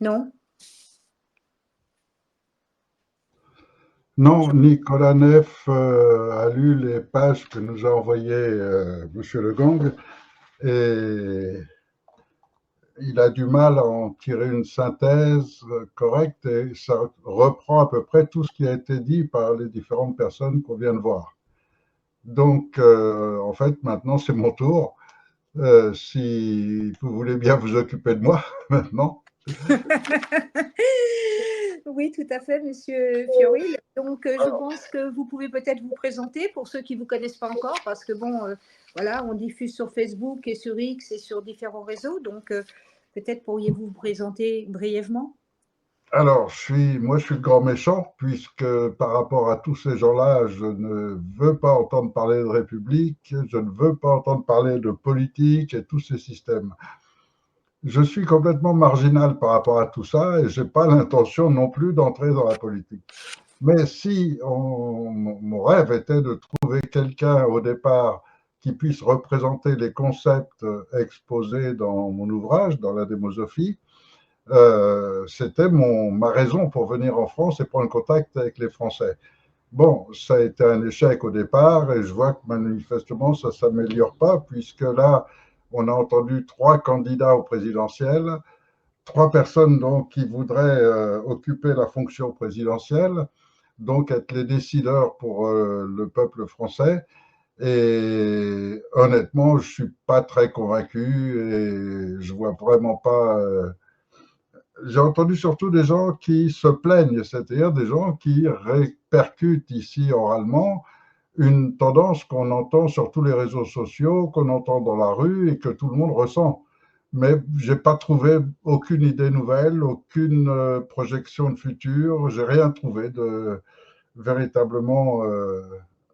Non? Non, Nicolas Neff a lu les pages que nous a envoyées Monsieur Le Gang et il a du mal à en tirer une synthèse correcte et ça reprend à peu près tout ce qui a été dit par les différentes personnes qu'on vient de voir. Donc, en fait, maintenant, c'est mon tour. Si vous voulez bien vous occuper de moi maintenant. Oui, tout à fait, Monsieur Fioril. Donc, je pense que vous pouvez peut-être vous présenter pour ceux qui ne vous connaissent pas encore, parce que bon, voilà, on diffuse sur Facebook et sur X et sur différents réseaux. Donc, peut-être pourriez-vous vous présenter brièvement? Alors, moi, je suis le grand méchant, puisque par rapport à tous ces gens-là, je ne veux pas entendre parler de République, je ne veux pas entendre parler de politique et tous ces systèmes. Je suis complètement marginal par rapport à tout ça et je n'ai pas l'intention non plus d'entrer dans la politique. Mais si mon rêve était de trouver quelqu'un au départ qui puisse représenter les concepts exposés dans mon ouvrage, dans la démosophie, c'était ma raison pour venir en France et prendre contact avec les Français. Bon, ça a été un échec au départ et je vois que manifestement ça ne s'améliore pas puisque là, on a entendu 3 candidats au présidentiel, 3 personnes donc qui voudraient occuper la fonction présidentielle, donc être les décideurs pour le peuple français. Et honnêtement, je ne suis pas très convaincu et je vois vraiment pas j'ai entendu surtout des gens qui se plaignent, c'est-à-dire des gens qui répercutent ici oralement une tendance qu'on entend sur tous les réseaux sociaux, qu'on entend dans la rue et que tout le monde ressent. Mais je n'ai pas trouvé aucune idée nouvelle, aucune projection de futur, j'ai rien trouvé de véritablement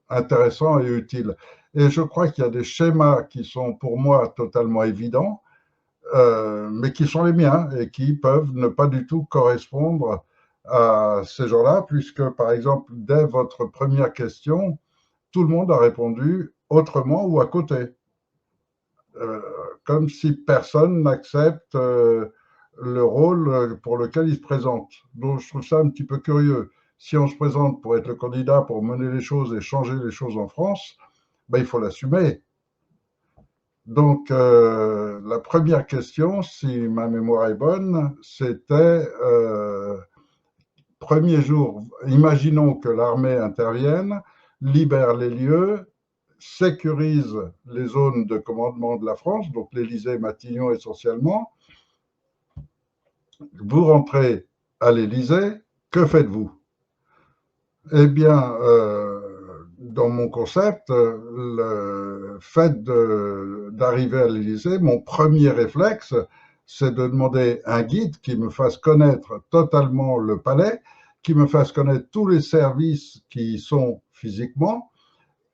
intéressant et utile. Et je crois qu'il y a des schémas qui sont pour moi totalement évidents, mais qui sont les miens et qui peuvent ne pas du tout correspondre à ces gens-là, puisque, par exemple, dès votre première question, tout le monde a répondu autrement ou à côté, euh, comme si personne n'accepte le rôle pour lequel il se présente. Donc, je trouve ça un petit peu curieux. Si on se présente pour être le candidat, pour mener les choses et changer les choses en France, ben, il faut l'assumer. Donc, la première question, si ma mémoire est bonne, c'était premier jour, imaginons que l'armée intervienne, libère les lieux, sécurise les zones de commandement de la France, donc l'Élysée, Matignon essentiellement. Vous rentrez à l'Élysée, que faites-vous? Eh bien, dans mon concept, le fait d'arriver à l'Élysée, mon premier réflexe, c'est de demander un guide qui me fasse connaître totalement le palais, qui me fasse connaître tous les services qui y sont physiquement,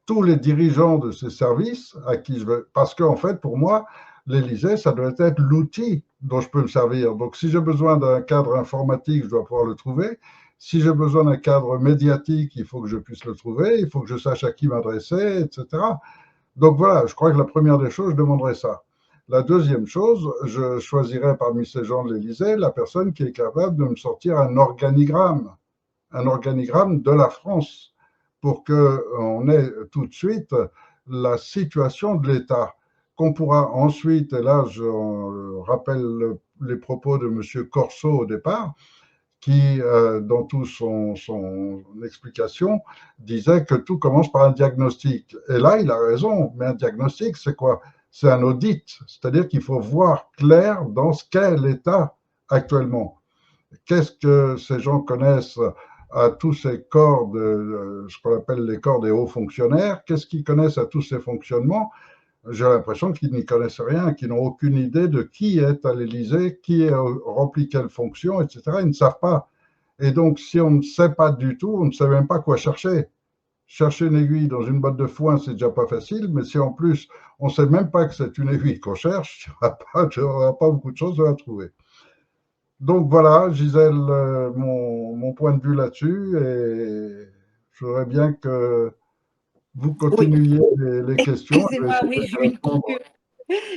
tous les dirigeants de ces services à qui je veux. Parce qu'en fait, pour moi, l'Élysée, ça doit être l'outil dont je peux me servir. Donc, si j'ai besoin d'un cadre informatique, je dois pouvoir le trouver. Si j'ai besoin d'un cadre médiatique, il faut que je puisse le trouver. Il faut que je sache à qui m'adresser, etc. Donc voilà, je crois que la première des choses, je demanderais ça. La deuxième chose, je choisirais parmi ces gens de l'Élysée la personne qui est capable de me sortir un organigramme de la France pour qu'on ait tout de suite la situation de l'État, qu'on pourra ensuite, et là je rappelle les propos de M. Corso au départ, qui, dans toute son explication, disait que tout commence par un diagnostic. Et là, il a raison, mais un diagnostic, c'est quoi? C'est un audit, c'est-à-dire qu'il faut voir clair dans ce qu'est l'État actuellement. Qu'est-ce que ces gens connaissent à tous ces corps, ce qu'on appelle les corps des hauts fonctionnaires? Qu'est-ce qu'ils connaissent à tous ces fonctionnements? J'ai l'impression qu'ils n'y connaissent rien, qu'ils n'ont aucune idée de qui est à l'Élysée, qui remplit quelle fonction, etc. Ils ne savent pas. Et donc, si on ne sait pas du tout, on ne sait même pas quoi chercher. Chercher une aiguille dans une botte de foin, c'est déjà pas facile, mais si en plus on ne sait même pas que c'est une aiguille qu'on cherche, il n'y aura pas beaucoup de choses à la trouver. Donc voilà, Gisèle, mon point de vue là-dessus, et je voudrais bien que vous Oui, continuiez les questions. Je vais excusez-moi, essayer oui, de j'ai eu une répondre. coupure.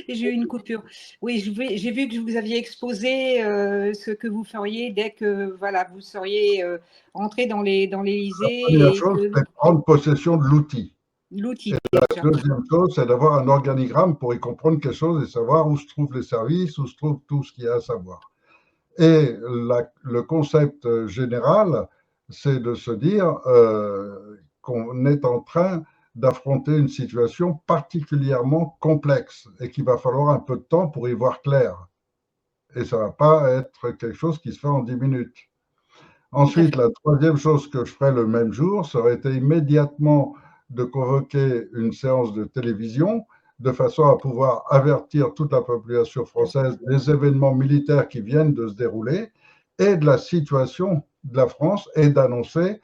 J'ai eu une coupure. Oui, j'ai vu que vous aviez exposé ce que vous feriez dès que voilà, vous seriez entré dans La première l'Élysée et chose, que c'est prendre possession de l'outil. l'outil La déjà. deuxième chose, c'est d'avoir un organigramme pour y comprendre quelque chose et savoir où se trouvent les services, où se trouve tout ce qu'il y a à savoir. Et le concept général, c'est de se dire qu'on est en train d'affronter une situation particulièrement complexe et qu'il va falloir un peu de temps pour y voir clair. Et ça ne va pas être quelque chose qui se fait en 10 minutes. Tout à Ensuite, fait. la troisième chose que je ferais le même jour, ça aurait été immédiatement de convoquer une séance de télévision de façon à pouvoir avertir toute la population française des événements militaires qui viennent de se dérouler et de la situation de la France et d'annoncer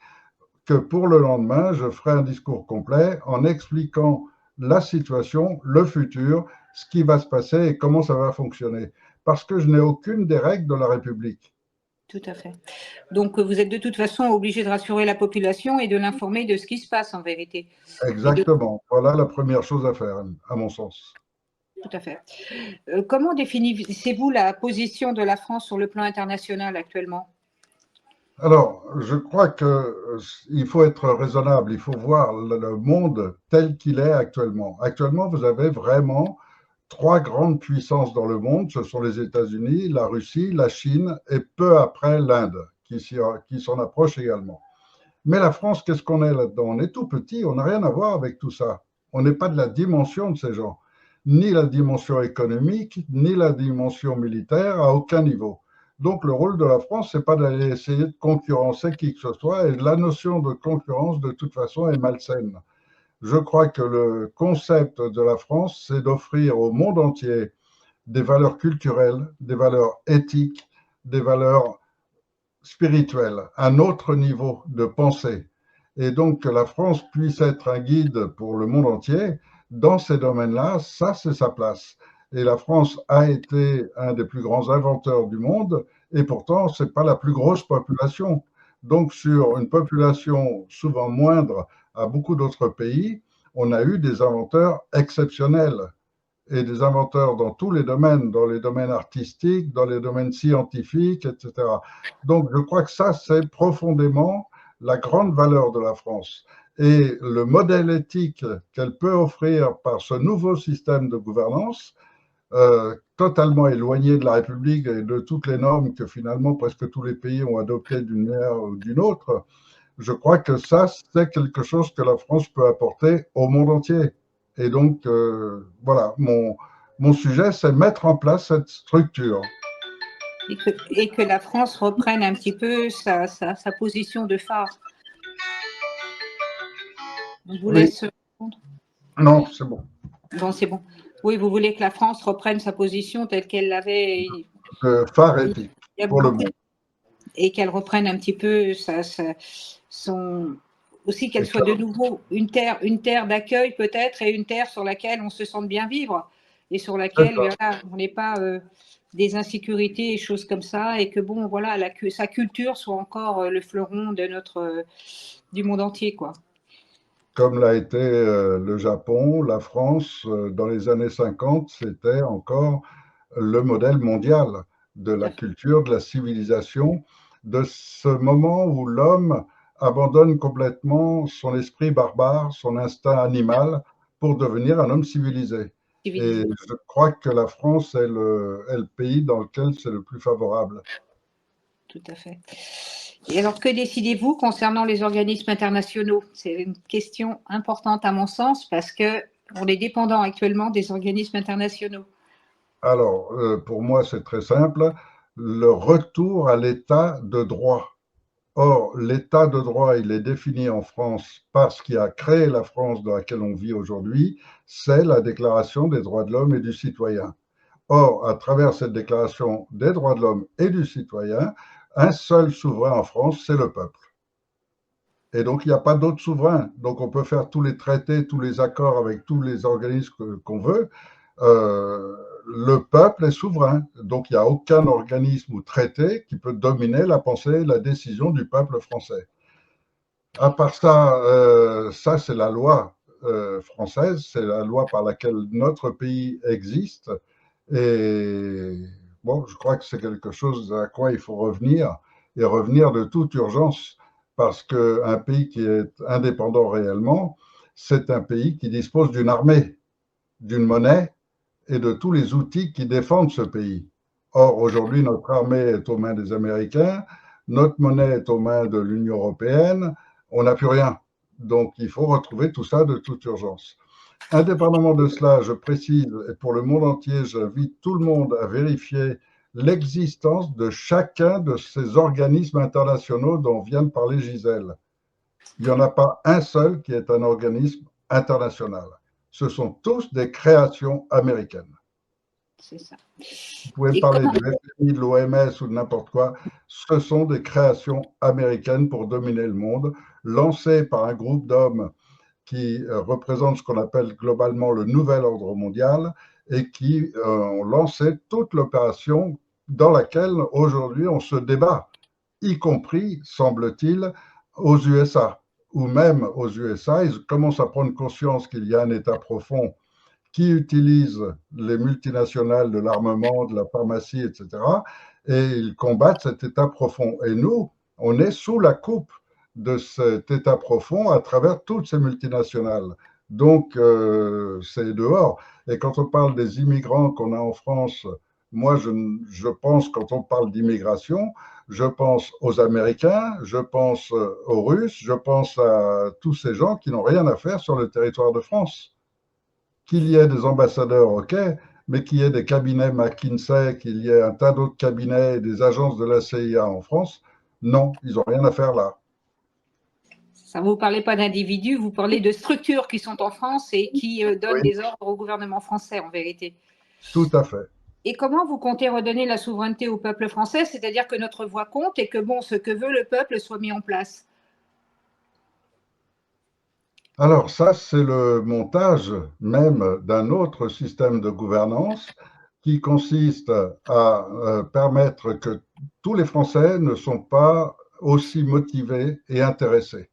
que pour le lendemain, je ferai un discours complet en expliquant la situation, le futur, ce qui va se passer et comment ça va fonctionner. Parce que je n'ai aucune des règles de la République. Tout à fait. Donc, vous êtes de toute façon obligé de rassurer la population et de l'informer de ce qui se passe en vérité. Exactement. Voilà la première chose à faire, à mon sens. Tout à fait. Comment définissez-vous la position de la France sur le plan international actuellement? Alors, je crois qu'il faut être raisonnable, il faut voir le monde tel qu'il est actuellement. Actuellement, vous avez vraiment trois grandes puissances dans le monde, ce sont les États-Unis, la Russie, la Chine et peu après l'Inde, qui s'en approche également. Mais la France, qu'est-ce qu'on est là-dedans? On est tout petit, on n'a rien à voir avec tout ça. On n'est pas de la dimension de ces gens, ni la dimension économique, ni la dimension militaire, à aucun niveau. Donc le rôle de la France, c'est pas d'aller essayer de concurrencer qui que ce soit, et la notion de concurrence, de toute façon, est malsaine. Je crois que le concept de la France, c'est d'offrir au monde entier des valeurs culturelles, des valeurs éthiques, des valeurs spirituelle, un autre niveau de pensée. Et donc que la France puisse être un guide pour le monde entier dans ces domaines-là, ça c'est sa place. Et la France a été un des plus grands inventeurs du monde, et pourtant c'est pas la plus grosse population. Donc sur une population souvent moindre à beaucoup d'autres pays, on a eu des inventeurs exceptionnels et des inventeurs dans les domaines artistiques, dans les domaines scientifiques, etc. Donc, je crois que ça, c'est profondément la grande valeur de la France. Et le modèle éthique qu'elle peut offrir par ce nouveau système de gouvernance, totalement éloigné de la République et de toutes les normes que finalement presque tous les pays ont adoptées d'une manière ou d'une autre, je crois que ça, c'est quelque chose que la France peut apporter au monde entier. Et donc, voilà, mon sujet, c'est mettre en place cette structure. Et que la France reprenne un petit peu sa position de phare. Je vous laisse répondre. Non, c'est bon. Bon, c'est bon. Oui, vous voulez que la France reprenne sa position telle qu'elle l'avait. Phare éthique pour le monde. Et qu'elle reprenne un petit peu aussi qu'elle soit de nouveau une terre d'accueil peut-être et une terre sur laquelle on se sente bien vivre et sur laquelle voilà, on n'est pas des insécurités et choses comme ça et que bon voilà sa culture soit encore le fleuron de du monde entier quoi. Comme l'a été le Japon, la France, dans les années 50, c'était encore le modèle mondial de la culture, de la civilisation, de ce moment où l'homme abandonne complètement son esprit barbare, son instinct animal, pour devenir un homme civilisé. Et je crois que la France est le pays dans lequel c'est le plus favorable. Tout à fait. Et alors, que décidez-vous concernant les organismes internationaux? C'est une question importante à mon sens parce qu'on est dépendant actuellement des organismes internationaux. Alors, pour moi, c'est très simple. Le retour à l'état de droit. Or, l'état de droit, il est défini en France par ce qui a créé la France dans laquelle on vit aujourd'hui, c'est la Déclaration des droits de l'homme et du citoyen. Or, à travers cette Déclaration des droits de l'homme et du citoyen, un seul souverain en France, c'est le peuple. Et donc, il n'y a pas d'autre souverain. Donc, on peut faire tous les traités, tous les accords avec tous les organismes qu'on veut. Le peuple est souverain. Donc, il n'y a aucun organisme ou traité qui peut dominer la pensée et la décision du peuple français. À part ça, ça c'est la loi. française, c'est la loi par laquelle notre pays existe. Et bon, je crois que c'est quelque chose à quoi il faut revenir, et revenir de toute urgence, parce qu'un pays qui est indépendant réellement, c'est un pays qui dispose d'une armée, d'une monnaie et de tous les outils qui défendent ce pays. Or, aujourd'hui, notre armée est aux mains des Américains, notre monnaie est aux mains de l'Union européenne, on n'a plus rien. Donc, il faut retrouver tout ça de toute urgence. Indépendamment de cela, je précise, et pour le monde entier, j'invite tout le monde à vérifier l'existence de chacun de ces organismes internationaux dont vient de parler Gisèle. Il n'y en a pas un seul qui est un organisme international. Ce sont tous des créations américaines. C'est ça. Vous pouvez me parler du FMI, de l'OMS ou de n'importe quoi. Ce sont des créations américaines pour dominer le monde, lancées par un groupe d'hommes qui représentent ce qu'on appelle globalement le nouvel ordre mondial et qui ont lancé toute l'opération dans laquelle aujourd'hui on se débat, y compris, semble-t-il, aux USA, ou même aux USA, ils commencent à prendre conscience qu'il y a un État profond qui utilise les multinationales de l'armement, de la pharmacie, etc. Et ils combattent cet État profond. Et nous, on est sous la coupe de cet État profond à travers toutes ces multinationales. Donc, c'est dehors. Et quand on parle des immigrants qu'on a en France, moi, je pense, quand on parle d'immigration, je pense aux Américains, je pense aux Russes, je pense à tous ces gens qui n'ont rien à faire sur le territoire de France. Qu'il y ait des ambassadeurs, ok, mais qu'il y ait des cabinets McKinsey, qu'il y ait un tas d'autres cabinets et des agences de la CIA en France, non, ils n'ont rien à faire là. Ça, vous ne parlez pas d'individus, vous parlez de structures qui sont en France et qui donnent des ordres au gouvernement français, en vérité. Tout à fait. Et comment vous comptez redonner la souveraineté au peuple français, c'est-à-dire que notre voix compte et que bon, ce que veut le peuple soit mis en place? Alors ça, c'est le montage même d'un autre système de gouvernance qui consiste à permettre que tous les Français ne sont pas aussi motivés et intéressés.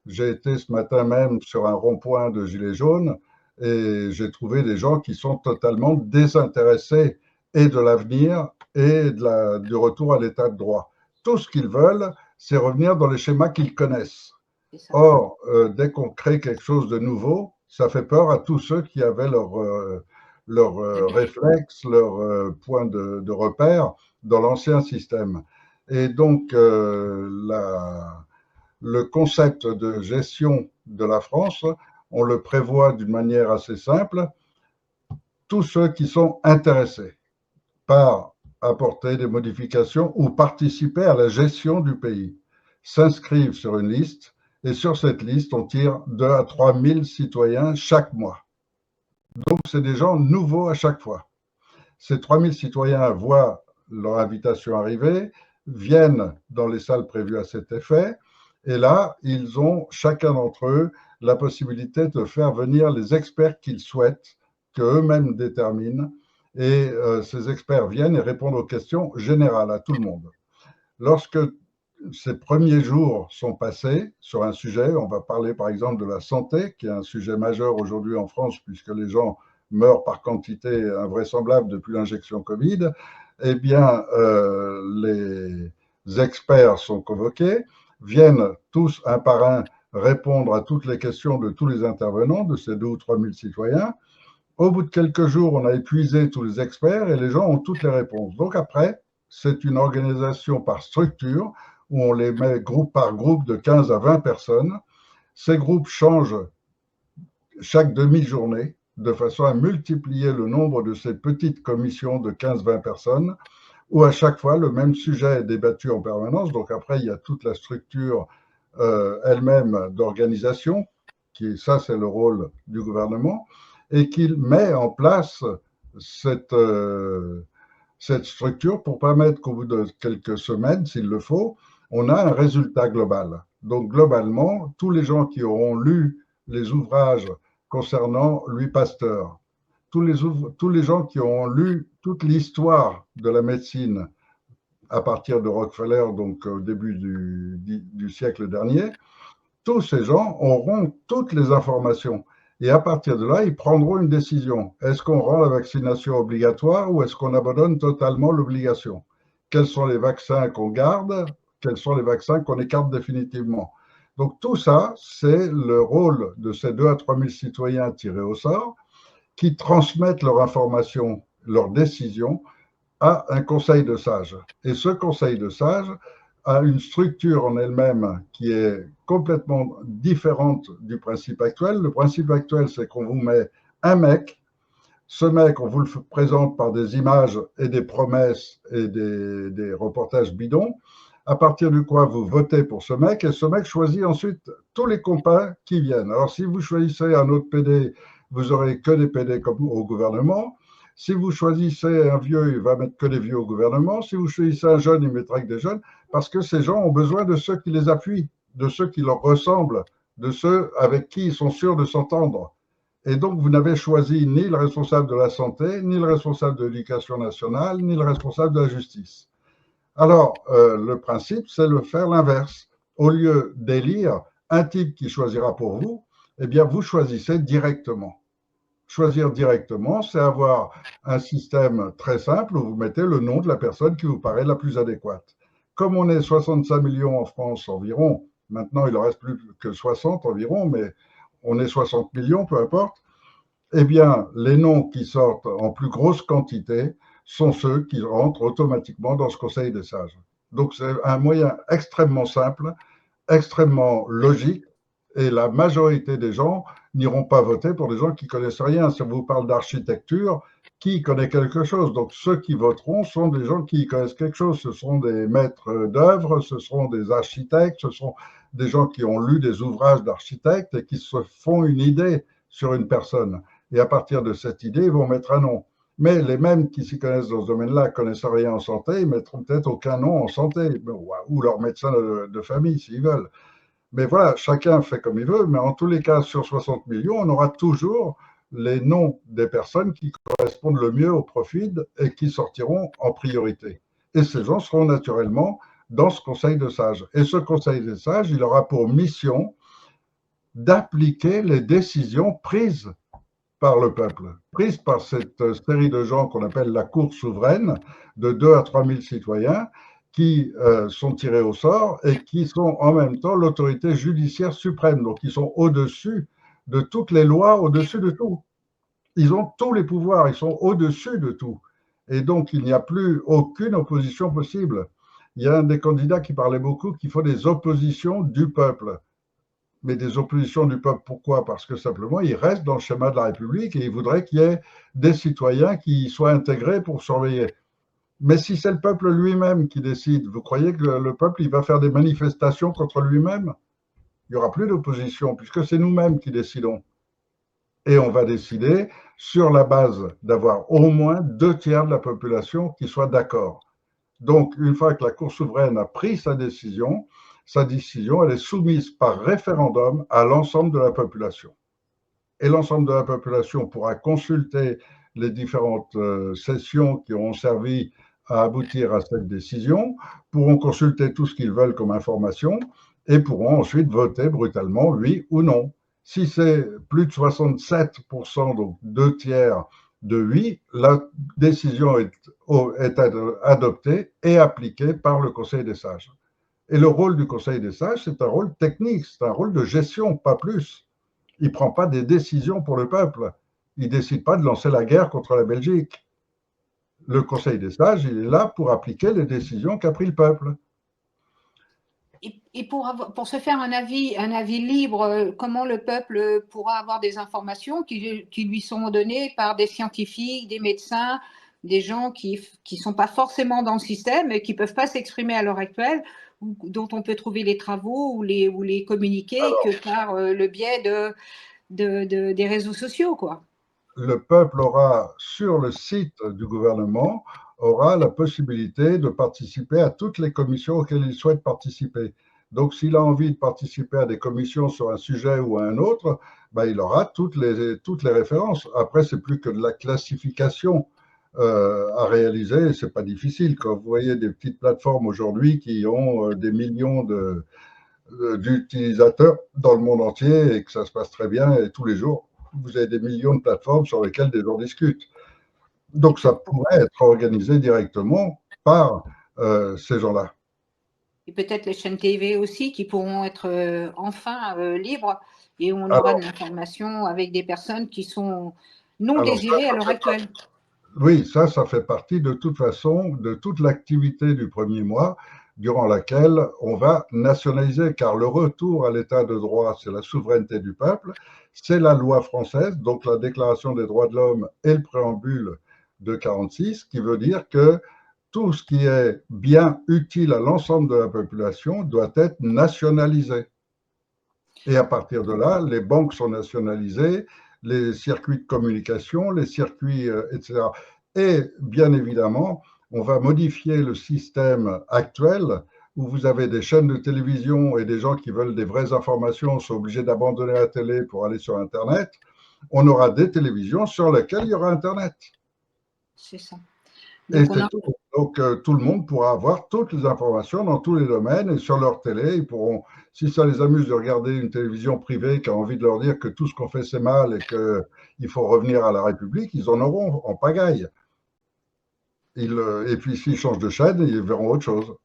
J'ai été ce matin même sur un rond-point de Gilets jaunes et j'ai trouvé des gens qui sont totalement désintéressés et de l'avenir et du retour à l'état de droit. Tout ce qu'ils veulent, c'est revenir dans les schémas qu'ils connaissent. Or, dès qu'on crée quelque chose de nouveau, ça fait peur à tous ceux qui avaient leur réflexe, leur point de repère dans l'ancien système. Et donc, le concept de gestion de la France, on le prévoit d'une manière assez simple. Tous ceux qui sont intéressés par apporter des modifications ou participer à la gestion du pays s'inscrivent sur une liste et sur cette liste, on tire 2 à 3 000 citoyens chaque mois. Donc, c'est des gens nouveaux à chaque fois. Ces 3 000 citoyens voient leur invitation arriver, viennent dans les salles prévues à cet effet, et là, ils ont, chacun d'entre eux, la possibilité de faire venir les experts qu'ils souhaitent, qu'eux-mêmes déterminent, et ces experts viennent et répondent aux questions générales à tout le monde. Lorsque ces premiers jours sont passés sur un sujet, on va parler par exemple de la santé, qui est un sujet majeur aujourd'hui en France, puisque les gens meurent par quantité invraisemblable depuis l'injection Covid, eh bien, les experts sont convoqués, viennent tous un par un répondre à toutes les questions de tous les intervenants, de ces 2 ou 3 000 citoyens. Au bout de quelques jours, on a épuisé tous les experts et les gens ont toutes les réponses. Donc après, c'est une organisation par structure où on les met groupe par groupe de 15 à 20 personnes. Ces groupes changent chaque demi-journée de façon à multiplier le nombre de ces petites commissions de 15-20 personnes où à chaque fois le même sujet est débattu en permanence. Donc après, il y a toute la structure elle-même d'organisation, ça c'est le rôle du gouvernement, et qu'il met en place cette structure pour permettre qu'au bout de quelques semaines, s'il le faut, on a un résultat global. Donc globalement, tous les gens qui auront lu les ouvrages concernant Louis Pasteur, tous les gens qui auront lu toute l'histoire de la médecine à partir de Rockefeller, donc au début du siècle dernier, tous ces gens auront toutes les informations. Et à partir de là, ils prendront une décision. Est-ce qu'on rend la vaccination obligatoire ou est-ce qu'on abandonne totalement l'obligation? Quels sont les vaccins qu'on garde? Quels sont les vaccins qu'on écarte définitivement? Donc tout ça, c'est le rôle de ces 2 à 3 000 citoyens tirés au sort qui transmettent leur information, leurs décisions à un conseil de sages. Et ce conseil de sages a une structure en elle-même qui est complètement différente du principe actuel. Le principe actuel, c'est qu'on vous met un mec. Ce mec, on vous le présente par des images et des promesses et des reportages bidons, à partir du quoi vous votez pour ce mec, et ce mec choisit ensuite tous les copains qui viennent. Alors, si vous choisissez un autre PD, vous aurez que des PD comme au gouvernement. Si vous choisissez un vieux, il va mettre que des vieux au gouvernement. Si vous choisissez un jeune, il mettra que des jeunes, parce que ces gens ont besoin de ceux qui les appuient, de ceux qui leur ressemblent, de ceux avec qui ils sont sûrs de s'entendre. Et donc, vous n'avez choisi ni le responsable de la santé, ni le responsable de l'éducation nationale, ni le responsable de la justice. Alors, le principe, c'est de faire l'inverse. Au lieu d'élire un type qui choisira pour vous, eh bien, vous choisissez directement. Choisir directement, c'est avoir un système très simple où vous mettez le nom de la personne qui vous paraît la plus adéquate. Comme on est 65 millions en France environ, maintenant il en reste plus que 60 environ, mais on est 60 millions, peu importe, eh bien, les noms qui sortent en plus grosse quantité sont ceux qui rentrent automatiquement dans ce conseil des sages. Donc, c'est un moyen extrêmement simple, extrêmement logique, et la majorité des gens n'iront pas voter pour des gens qui connaissent rien. Si on vous parle d'architecture, qui connaît quelque chose? Donc, ceux qui voteront sont des gens qui connaissent quelque chose. Ce sont des maîtres d'œuvre, ce seront des architectes, ce sont des gens qui ont lu des ouvrages d'architectes et qui se font une idée sur une personne. Et à partir de cette idée, ils vont mettre un nom. Mais les mêmes qui s'y connaissent dans ce domaine-là, ne connaissent rien en santé, ils mettront peut-être aucun nom en santé, ou leur médecin de famille, s'ils veulent. Mais voilà, chacun fait comme il veut, mais en tous les cas, sur 60 millions, on aura toujours les noms des personnes qui correspondent le mieux au profil et qui sortiront en priorité. Et ces gens seront naturellement dans ce conseil de sages. Et ce conseil de sages, il aura pour mission d'appliquer les décisions prises par le peuple, prises par cette série de gens qu'on appelle la Cour souveraine, de 2 à 3 000 citoyens, qui sont tirés au sort et qui sont en même temps l'autorité judiciaire suprême. Donc, ils sont au-dessus de toutes les lois, au-dessus de tout. Ils ont tous les pouvoirs, ils sont au-dessus de tout. Et donc, il n'y a plus aucune opposition possible. Il y a un des candidats qui parlait beaucoup qu'il faut des oppositions du peuple. Mais des oppositions du peuple, pourquoi? Parce que simplement, il reste dans le schéma de la République et il voudrait qu'il y ait des citoyens qui soient intégrés pour surveiller. Mais si c'est le peuple lui-même qui décide, vous croyez que le peuple, il va faire des manifestations contre lui-même? Il n'y aura plus d'opposition, puisque c'est nous-mêmes qui décidons. Et on va décider sur la base d'avoir au moins 2/3 de la population qui soit d'accord. Donc, une fois que la Cour souveraine a pris sa décision, elle est soumise par référendum à l'ensemble de la population. Et l'ensemble de la population pourra consulter les différentes sessions qui auront servi à aboutir à cette décision, pourront consulter tout ce qu'ils veulent comme information et pourront ensuite voter brutalement oui ou non. Si c'est plus de 67%, donc 2/3 de oui, la décision est adoptée et appliquée par le Conseil des sages. Et le rôle du Conseil des sages, c'est un rôle technique, c'est un rôle de gestion, pas plus. Il ne prend pas des décisions pour le peuple. Il ne décide pas de lancer la guerre contre la Belgique. Le Conseil des sages, il est là pour appliquer les décisions qu'a pris le peuple. Et pour se faire un avis libre, comment le peuple pourra avoir des informations qui lui sont données par des scientifiques, des médecins, des gens qui ne sont pas forcément dans le système et qui ne peuvent pas s'exprimer à l'heure actuelle, dont on peut trouver les travaux ou les communiqués que par le biais des réseaux sociaux, quoi. Le peuple aura, sur le site du gouvernement, aura la possibilité de participer à toutes les commissions auxquelles il souhaite participer. Donc, s'il a envie de participer à des commissions sur un sujet ou un autre, ben, il aura toutes les références. Après, c'est plus que de la classification à réaliser, c'est pas difficile. Quand vous voyez des petites plateformes aujourd'hui qui ont des millions d'utilisateurs dans le monde entier et que ça se passe très bien. Et tous les jours, vous avez des millions de plateformes sur lesquelles des gens discutent. Donc, ça pourrait être organisé directement par ces gens-là. Et peut-être les chaînes TV aussi qui pourront être enfin libres et où on Alors, aura de l'information avec des personnes qui sont non désirées à l'heure actuelle. Oui, ça fait partie de toute façon de toute l'activité du premier mois durant laquelle on va nationaliser, car le retour à l'état de droit, c'est la souveraineté du peuple, c'est la loi française, donc la Déclaration des droits de l'homme et le préambule de 46, qui veut dire que tout ce qui est bien utile à l'ensemble de la population doit être nationalisé. Et à partir de là, les banques sont nationalisées, les circuits de communication, les circuits, etc. Et bien évidemment, on va modifier le système actuel où vous avez des chaînes de télévision et des gens qui veulent des vraies informations sont obligés d'abandonner la télé pour aller sur Internet. On aura des télévisions sur lesquelles il y aura Internet. C'est ça. Et donc, tout le monde pourra avoir toutes les informations dans tous les domaines et sur leur télé, ils pourront, si ça les amuse de regarder une télévision privée qui a envie de leur dire que tout ce qu'on fait c'est mal et qu'il faut revenir à la République, ils en auront en pagaille. Et puis s'ils changent de chaîne, ils verront autre chose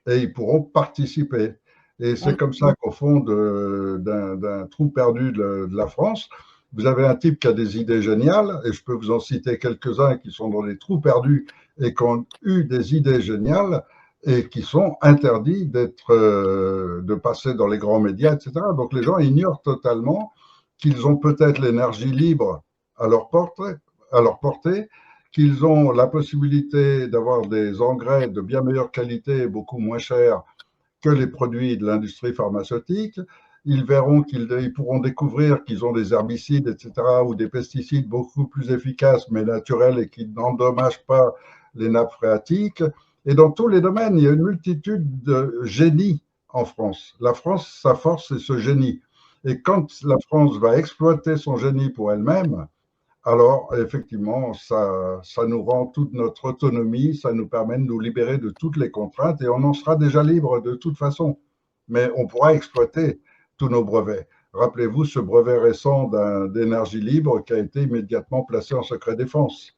et ils pourront participer. Et c'est comme ça qu'au fond d'un trou perdu de la France, vous avez un type qui a des idées géniales, et je peux vous en citer quelques-uns qui sont dans les trous perdus et qui ont eu des idées géniales et qui sont interdits de passer dans les grands médias, etc. Donc les gens ignorent totalement qu'ils ont peut-être l'énergie libre à leur portée, qu'ils ont la possibilité d'avoir des engrais de bien meilleure qualité et beaucoup moins chers que les produits de l'industrie pharmaceutique. Ils verront qu'ils pourront découvrir qu'ils ont des herbicides, etc., ou des pesticides beaucoup plus efficaces, mais naturels et qui n'endommagent pas les nappes phréatiques. Et dans tous les domaines, il y a une multitude de génies en France. La France, sa force, c'est ce génie. Et quand la France va exploiter son génie pour elle-même, alors effectivement, ça nous rend toute notre autonomie, ça nous permet de nous libérer de toutes les contraintes et on en sera déjà libre de toute façon. Mais on pourra exploiter tous nos brevets. Rappelez-vous ce brevet récent d'énergie libre qui a été immédiatement placé en secret défense.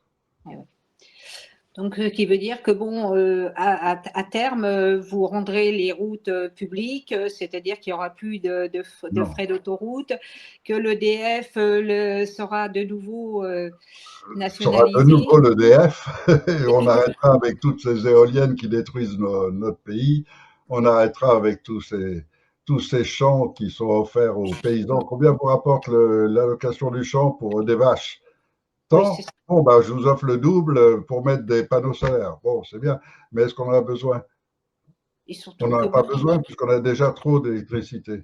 Donc, qui veut dire que, bon, à terme, vous rendrez les routes publiques, c'est-à-dire qu'il n'y aura plus de frais d'autoroute, que l'EDF sera de nouveau nationalisé. Sera de nouveau l'EDF, et on arrêtera avec toutes ces éoliennes qui détruisent notre pays, on arrêtera avec tous ces champs qui sont offerts aux paysans. Combien vous rapporte l'allocation du champ pour des vaches? Tant? Bon, bah, je vous offre le double pour mettre des panneaux solaires. Bon, c'est bien, mais est-ce qu'on en a besoin? On n'en a pas besoin puisqu'on a déjà trop d'électricité.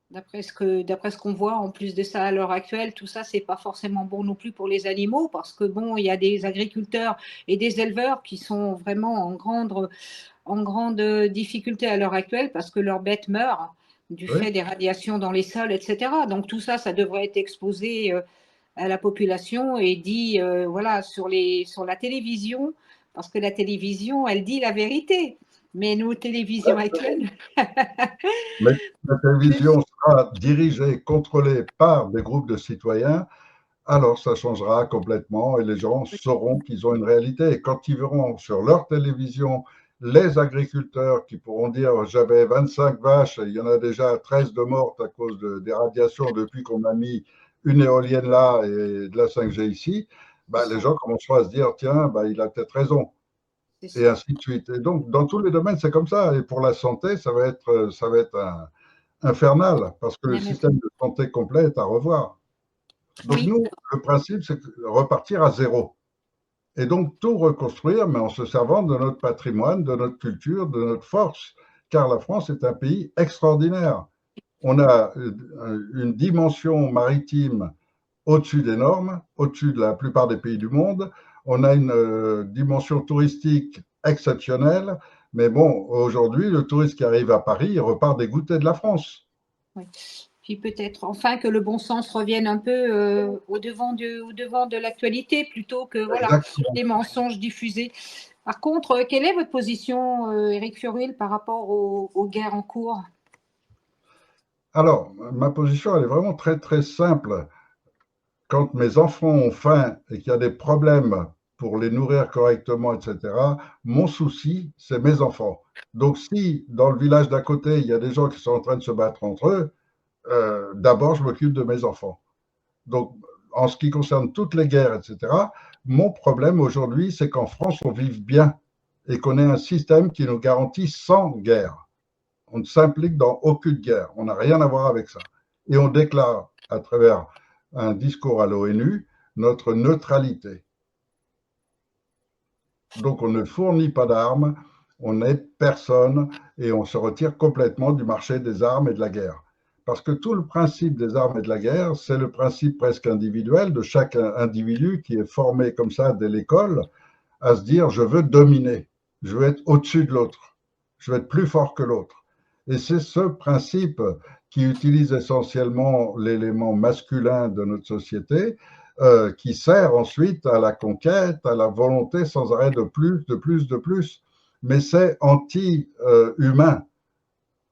D'après ce qu'on voit, en plus de ça, à l'heure actuelle, tout ça, c'est pas forcément bon non plus pour les animaux parce que, bon, il y a des agriculteurs et des éleveurs qui sont vraiment en grande difficulté à l'heure actuelle parce que leurs bêtes meurent du fait des radiations dans les sols, etc. Donc, tout ça, ça devrait être exposé à la population et dit, voilà, sur la télévision, parce que la télévision, elle dit la vérité. Mais nos télévisions actuelles… Mais la télévision sera dirigée, contrôlée par des groupes de citoyens, alors ça changera complètement et les gens sauront qu'ils ont une réalité. Et quand ils verront sur leur télévision les agriculteurs qui pourront dire j'avais 25 vaches, il y en a déjà 13 de mortes à cause des radiations depuis qu'on a mis une éolienne là et de la 5G ici, bah, les gens commenceront à se dire tiens, bah, il a peut-être raison. Et ainsi de suite. Et donc, dans tous les domaines, c'est comme ça. Et pour la santé, ça va être infernal parce que le système de santé complet est à revoir. Donc, nous, le principe, c'est de repartir à zéro. Et donc, tout reconstruire, mais en se servant de notre patrimoine, de notre culture, de notre force. Car la France est un pays extraordinaire. On a une dimension maritime au-dessus des normes, au-dessus de la plupart des pays du monde. On a une dimension touristique exceptionnelle. Mais bon, aujourd'hui, le touriste qui arrive à Paris, il repart dégoûté de la France. Oui. Puis peut-être enfin que le bon sens revienne un peu au devant de l'actualité plutôt que voilà, les mensonges diffusés. Par contre, quelle est votre position, Éric Fioruel, par rapport aux guerres en cours? Alors, ma position, elle est vraiment très, très simple. Quand mes enfants ont faim et qu'il y a des problèmes pour les nourrir correctement, etc., mon souci, c'est mes enfants. Donc, si dans le village d'à côté, il y a des gens qui sont en train de se battre entre eux, d'abord, je m'occupe de mes enfants. Donc, en ce qui concerne toutes les guerres, etc., mon problème aujourd'hui, c'est qu'en France, on vive bien et qu'on ait un système qui nous garantit sans guerre. On ne s'implique dans aucune guerre. On n'a rien à voir avec ça. Et on déclare à travers un discours à l'ONU notre neutralité. Donc on ne fournit pas d'armes, on n'aide personne et on se retire complètement du marché des armes et de la guerre. Parce que tout le principe des armes et de la guerre, c'est le principe presque individuel de chaque individu qui est formé comme ça dès l'école à se dire je veux dominer, je veux être au-dessus de l'autre, je veux être plus fort que l'autre. Et c'est ce principe qui utilise essentiellement l'élément masculin de notre société, qui sert ensuite à la conquête, à la volonté sans arrêt de plus, de plus, de plus. Mais c'est anti-humain.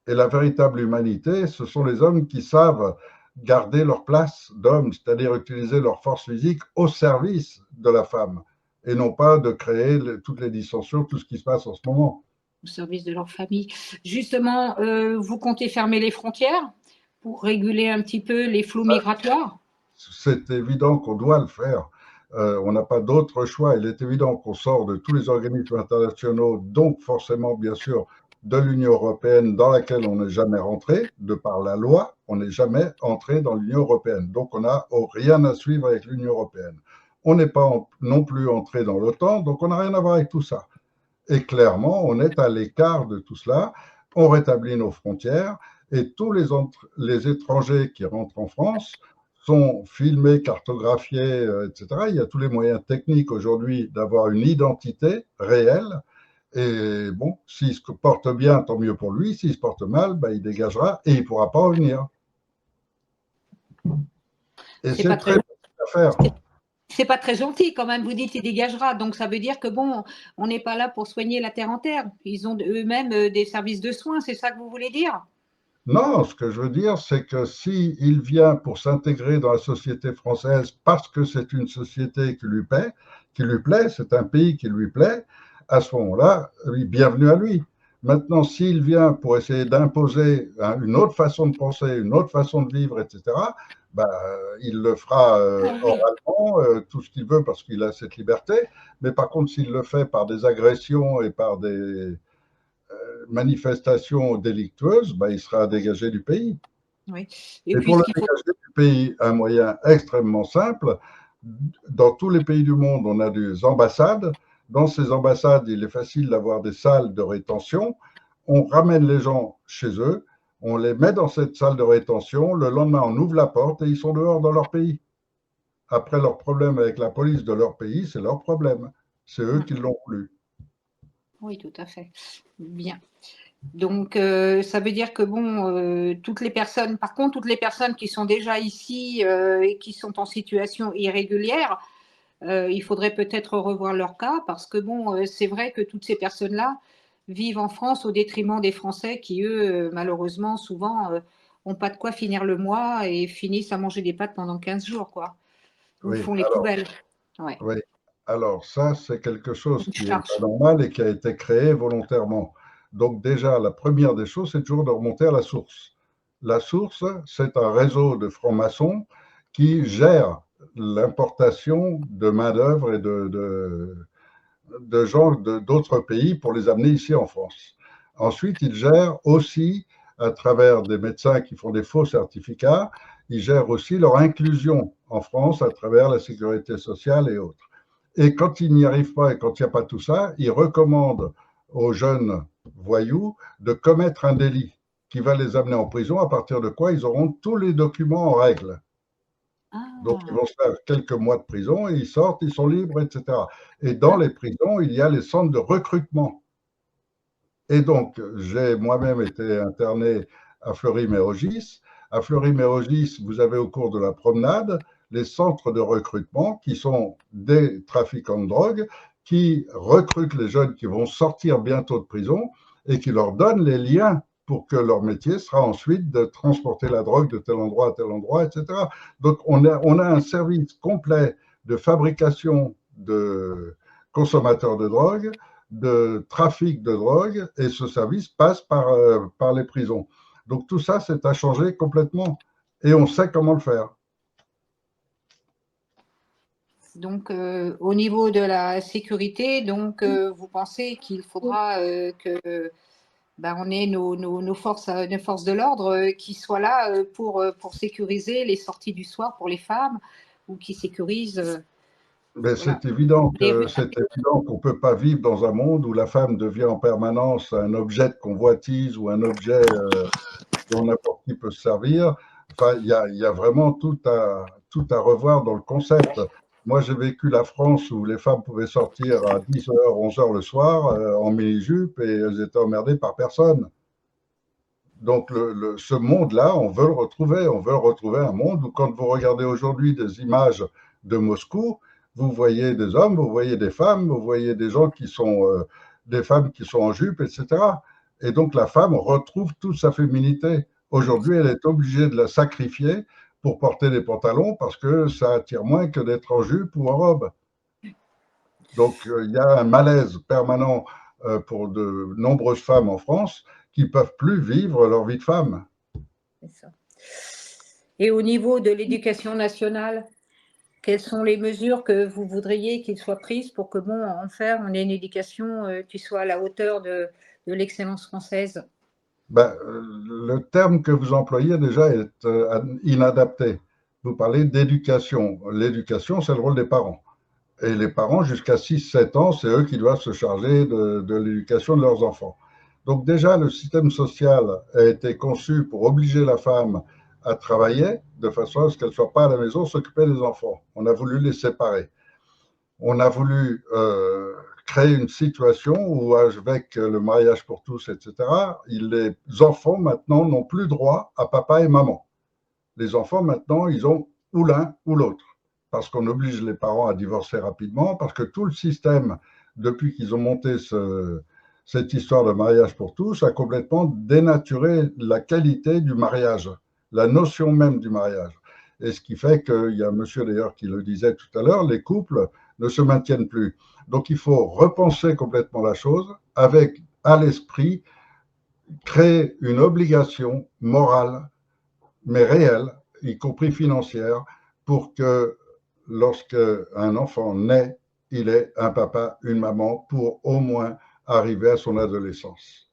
Et la véritable humanité, ce sont les hommes qui savent garder leur place d'homme, c'est-à-dire utiliser leur force physique au service de la femme, et non pas de créer toutes les dissensions, tout ce qui se passe en ce moment. Au service de leur famille. Justement, vous comptez fermer les frontières pour réguler un petit peu les flux migratoires? C'est évident qu'on doit le faire. On n'a pas d'autre choix. Il est évident qu'on sort de tous les organismes internationaux, donc forcément, bien sûr, de l'Union européenne dans laquelle on n'est jamais rentré, de par la loi, on n'est jamais entré dans l'Union européenne. Donc on n'a rien à suivre avec l'Union européenne. On n'est pas non plus entré dans l'OTAN, donc on n'a rien à voir avec tout ça. Et clairement, on est à l'écart de tout cela. On rétablit nos frontières et tous les étrangers qui rentrent en France sont filmés, cartographiés, etc. Il y a tous les moyens techniques aujourd'hui d'avoir une identité réelle. Et bon, s'il se porte bien, tant mieux pour lui. S'il se porte mal, ben, il dégagera et il ne pourra pas revenir. Et c'est très facile à faire. C'est pas très gentil quand même, vous dites il dégagera, donc ça veut dire que bon, on n'est pas là pour soigner la terre en terre. Ils ont eux-mêmes des services de soins, c'est ça que vous voulez dire? Non, ce que je veux dire, c'est que s'il vient pour s'intégrer dans la société française parce que c'est une société qui lui plaît, c'est un pays qui lui plaît, à ce moment-là, bienvenue à lui. Maintenant, s'il vient pour essayer d'imposer une autre façon de penser, une autre façon de vivre, etc., ben, il le fera oralement, tout ce qu'il veut parce qu'il a cette liberté. Mais par contre, s'il le fait par des agressions et par des manifestations délictueuses, ben, il sera dégagé du pays. Oui. Et pour le dégager du pays, un moyen extrêmement simple, dans tous les pays du monde, on a des ambassades. Dans ces ambassades, il est facile d'avoir des salles de rétention. On ramène les gens chez eux, on les met dans cette salle de rétention, le lendemain, on ouvre la porte et ils sont dehors dans leur pays. Après, leur problème avec la police de leur pays, c'est leur problème. C'est eux qui l'ont voulu. Oui, tout à fait. Bien. Donc, ça veut dire que bon, toutes les personnes, par contre, toutes les personnes qui sont déjà ici et qui sont en situation irrégulière, il faudrait peut-être revoir leur cas parce que bon, c'est vrai que toutes ces personnes-là vivent en France au détriment des Français qui, eux, malheureusement, souvent, n'ont pas de quoi finir le mois et finissent à manger des pâtes pendant 15 jours, quoi. Ou Oui, font les poubelles. Ouais. oui. Alors ça, c'est quelque chose qui est pas normal et qui a été créé volontairement. Donc déjà, la première des choses, c'est toujours de remonter à la source. La source, c'est un réseau de francs-maçons qui gère l'importation de main-d'œuvre et de gens d'autres pays pour les amener ici en France. Ensuite, ils gèrent aussi, à travers des médecins qui font des faux certificats, ils gèrent aussi leur inclusion en France à travers la sécurité sociale et autres. Et quand ils n'y arrivent pas et quand il n'y a pas tout ça, ils recommandent aux jeunes voyous de commettre un délit qui va les amener en prison, à partir de quoi ils auront tous les documents en règle. Donc, ils vont se faire quelques mois de prison et ils sortent, ils sont libres, etc. Et dans les prisons, il y a les centres de recrutement. Et donc, j'ai moi-même été interné à Fleury-Mérogis. À Fleury-Mérogis, vous avez au cours de la promenade les centres de recrutement qui sont des trafiquants de drogue qui recrutent les jeunes qui vont sortir bientôt de prison et qui leur donnent les liens pour que leur métier sera ensuite de transporter la drogue de tel endroit à tel endroit, etc. Donc, on a un service complet de fabrication de consommateurs de drogue, de trafic de drogue, et ce service passe par les prisons. Donc, tout ça, c'est à changer complètement. Et on sait comment le faire. Donc, au niveau de la sécurité, donc, vous pensez qu'il faudra que on ait nos forces de l'ordre qui soient là pour sécuriser les sorties du soir pour les femmes ou qui sécurisent. Mais Voilà. c'est évident qu'on ne peut pas vivre dans un monde où la femme devient en permanence un objet de convoitise ou un objet dont n'importe qui peut se servir. Enfin, il y a vraiment tout à revoir dans le concept. Moi, j'ai vécu la France où les femmes pouvaient sortir à 10h, 11h le soir en mini-jupe et elles étaient emmerdées par personne. Donc, ce monde-là, on veut le retrouver. On veut retrouver un monde où, quand vous regardez aujourd'hui des images de Moscou, vous voyez des hommes, vous voyez des femmes, vous voyez des gens qui sont, des femmes qui sont en jupe, etc. Et donc, la femme retrouve toute sa féminité. Aujourd'hui, elle est obligée de la sacrifier pour porter des pantalons parce que ça attire moins que d'être en jupe ou en robe. Donc, il y a un malaise permanent pour de nombreuses femmes en France qui ne peuvent plus vivre leur vie de femme. C'est ça. Et au niveau de l'éducation nationale, quelles sont les mesures que vous voudriez qu'il soient prises pour que, enfin, on ait une éducation qui soit à la hauteur de l'excellence française? Le terme que vous employez déjà est inadapté. Vous parlez d'éducation. L'éducation, c'est le rôle des parents. Et les parents, jusqu'à 6-7 ans, c'est eux qui doivent se charger de l'éducation de leurs enfants. Donc déjà, le système social a été conçu pour obliger la femme à travailler de façon à ce qu'elle ne soit pas à la maison s'occuper des enfants. On a voulu les séparer. On a voulu créer une situation où, avec le mariage pour tous, etc., les enfants maintenant n'ont plus droit à papa et maman. Les enfants maintenant, ils ont ou l'un ou l'autre, parce qu'on oblige les parents à divorcer rapidement, parce que tout le système, depuis qu'ils ont monté cette histoire de mariage pour tous, a complètement dénaturé la qualité du mariage, la notion même du mariage. Et ce qui fait qu'il y a un monsieur d'ailleurs qui le disait tout à l'heure, les couples ne se maintiennent plus. Donc il faut repenser complètement la chose avec à l'esprit créer une obligation morale, mais réelle, y compris financière, pour que lorsque un enfant naît, il ait un papa, une maman, pour au moins arriver à son adolescence.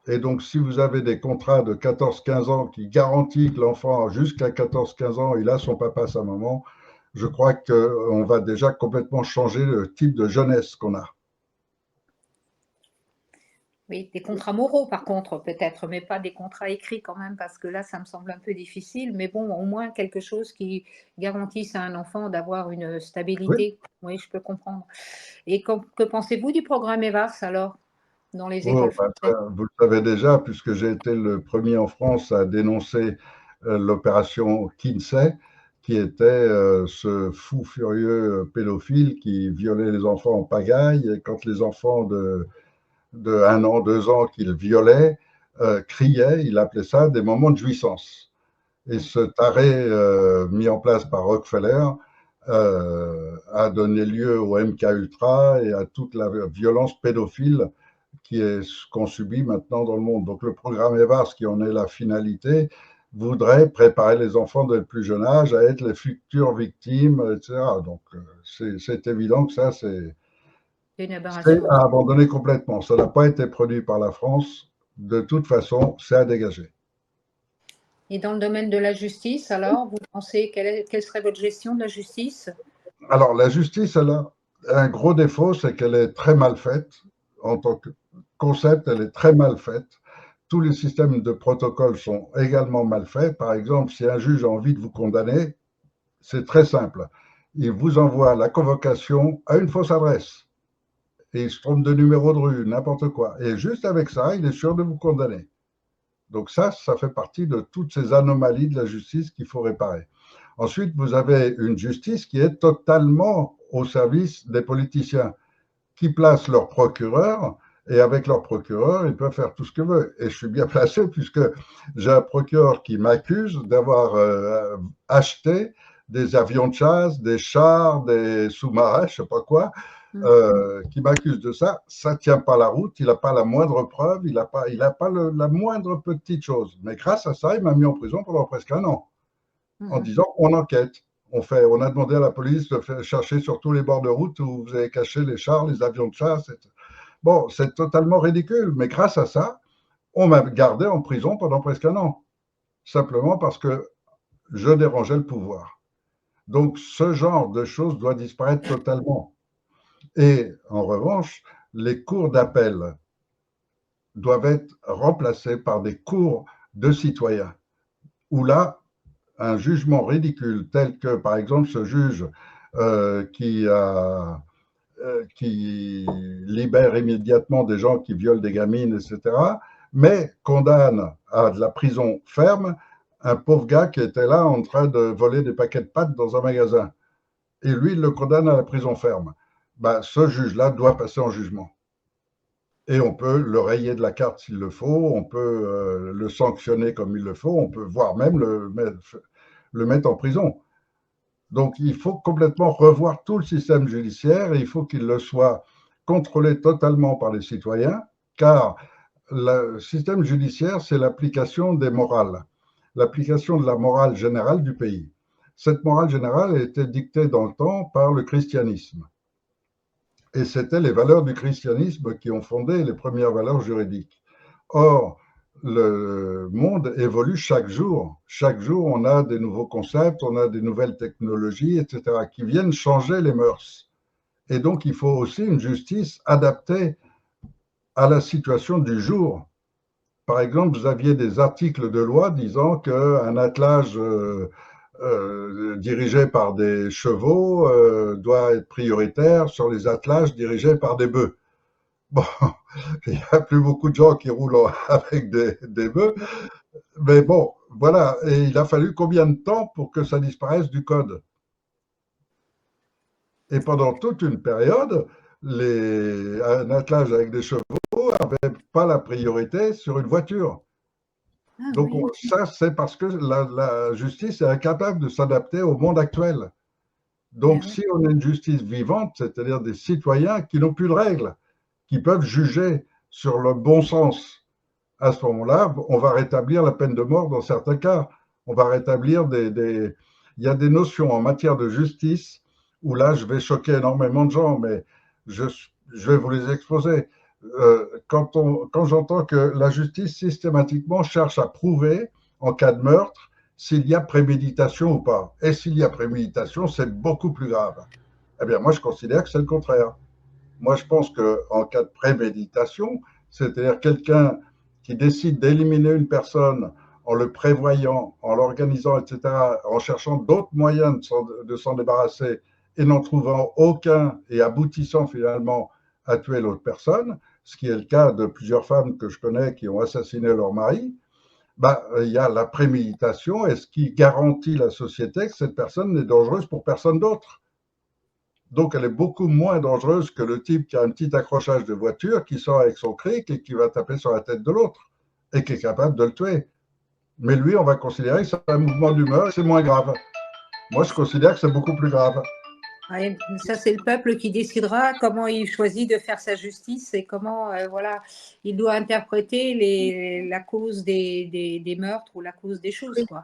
Et donc, si vous avez des contrats de 14-15 ans qui garantissent que l'enfant, jusqu'à 14-15 ans, il a son papa, sa maman, je crois qu'on va déjà complètement changer le type de jeunesse qu'on a. Oui, des contrats moraux par contre, peut-être, mais pas des contrats écrits quand même, parce que là, ça me semble un peu difficile. Mais bon, au moins quelque chose qui garantisse à un enfant d'avoir une stabilité. Oui, je peux comprendre. Et que pensez-vous du programme EVARS alors, dans les écoles françaises? Vous le savez déjà, puisque j'ai été le premier en France à dénoncer l'opération Kinsey, qui était ce fou furieux pédophile qui violait les enfants en pagaille. Et quand les enfants de 1 an, 2 ans qu'il violait criaient, il appelait ça des moments de jouissance. Et ce taré mis en place par Rockefeller a donné lieu au MK Ultra et à toute la violence pédophile qu'on subit maintenant dans le monde. Donc le programme EVARS, qui en est la finalité, voudrait préparer les enfants dès le plus jeune âge à être les futures victimes, etc. Donc c'est évident que ça, c'est à abandonner complètement. Ça n'a pas été produit par la France. De toute façon, c'est à dégager. Et dans le domaine de la justice, alors, vous pensez quelle serait votre gestion de la justice? Alors, la justice, elle a un gros défaut, c'est qu'elle est très mal faite. En tant que concept, elle est très mal faite. Tous les systèmes de protocole sont également mal faits. Par exemple, si un juge a envie de vous condamner, c'est très simple. Il vous envoie la convocation à une fausse adresse. Et il se trompe de numéro de rue, n'importe quoi. Et juste avec ça, il est sûr de vous condamner. Donc ça fait partie de toutes ces anomalies de la justice qu'il faut réparer. Ensuite, vous avez une justice qui est totalement au service des politiciens, qui placent leurs procureurs Et avec leur procureur, ils peuvent faire tout ce qu'ils veulent. Et je suis bien placé puisque j'ai un procureur qui m'accuse d'avoir acheté des avions de chasse, des chars, des sous-marins, je ne sais pas quoi, qui m'accuse de ça. Ça ne tient pas la route, il n'a pas la moindre preuve, il n'a pas, la moindre petite chose. Mais grâce à ça, il m'a mis en prison pendant presque un an en disant on enquête. On a demandé à la police de chercher sur tous les bords de route où vous avez caché les chars, les avions de chasse, etc. Bon, c'est totalement ridicule, mais grâce à ça, on m'a gardé en prison pendant presque un an, simplement parce que je dérangeais le pouvoir. Donc, ce genre de choses doit disparaître totalement. Et en revanche, les cours d'appel doivent être remplacés par des cours de citoyens, où là, un jugement ridicule tel que, par exemple, ce juge qui libère immédiatement des gens qui violent des gamines, etc., mais condamne à de la prison ferme un pauvre gars qui était là en train de voler des paquets de pâtes dans un magasin. Et lui, il le condamne à la prison ferme. Ben, ce juge-là doit passer en jugement. Et on peut le rayer de la carte s'il le faut, on peut le sanctionner comme il le faut, on peut voire même le mettre en prison. Donc, il faut complètement revoir tout le système judiciaire et il faut qu'il le soit contrôlé totalement par les citoyens, car le système judiciaire, c'est l'application des morales, l'application de la morale générale du pays. Cette morale générale a été dictée dans le temps par le christianisme. Et c'était les valeurs du christianisme qui ont fondé les premières valeurs juridiques. Or, le monde évolue chaque jour. Chaque jour, on a des nouveaux concepts, on a des nouvelles technologies, etc., qui viennent changer les mœurs. Et donc, il faut aussi une justice adaptée à la situation du jour. Par exemple, vous aviez des articles de loi disant qu'un attelage dirigé par des chevaux doit être prioritaire sur les attelages dirigés par des bœufs. Bon, il n'y a plus beaucoup de gens qui roulent avec des bœufs, mais bon, voilà. Et il a fallu combien de temps pour que ça disparaisse du code? Et pendant toute une période, un attelage avec des chevaux n'avait pas la priorité sur une voiture. Ah, Donc oui. ça, c'est parce que la justice est incapable de s'adapter au monde actuel. Donc Oui. si on a une justice vivante, c'est-à-dire des citoyens qui n'ont plus de règles, qui peuvent juger sur le bon sens, à ce moment-là, on va rétablir la peine de mort dans certains cas. On va rétablir Il y a des notions en matière de justice où là, je vais choquer énormément de gens, mais je, je vais vous les exposer. Quand j'entends que la justice systématiquement cherche à prouver, en cas de meurtre, s'il y a préméditation ou pas. Et s'il y a préméditation, c'est beaucoup plus grave. Eh bien, moi, je considère que c'est le contraire. Moi, je pense qu'en cas de préméditation, c'est-à-dire quelqu'un qui décide d'éliminer une personne en le prévoyant, en l'organisant, etc., en cherchant d'autres moyens de s'en débarrasser et n'en trouvant aucun et aboutissant finalement à tuer l'autre personne, ce qui est le cas de plusieurs femmes que je connais qui ont assassiné leur mari, bah, il y a la préméditation et ce qui garantit la société que cette personne n'est dangereuse pour personne d'autre. Donc, elle est beaucoup moins dangereuse que le type qui a un petit accrochage de voiture, qui sort avec son cric et qui va taper sur la tête de l'autre et qui est capable de le tuer. Mais lui, on va considérer que c'est un mouvement d'humeur et c'est moins grave. Moi, je considère que c'est beaucoup plus grave. Ouais, ça, c'est le peuple qui décidera comment il choisit de faire sa justice et comment voilà, il doit interpréter la cause des meurtres ou la cause des choses, quoi.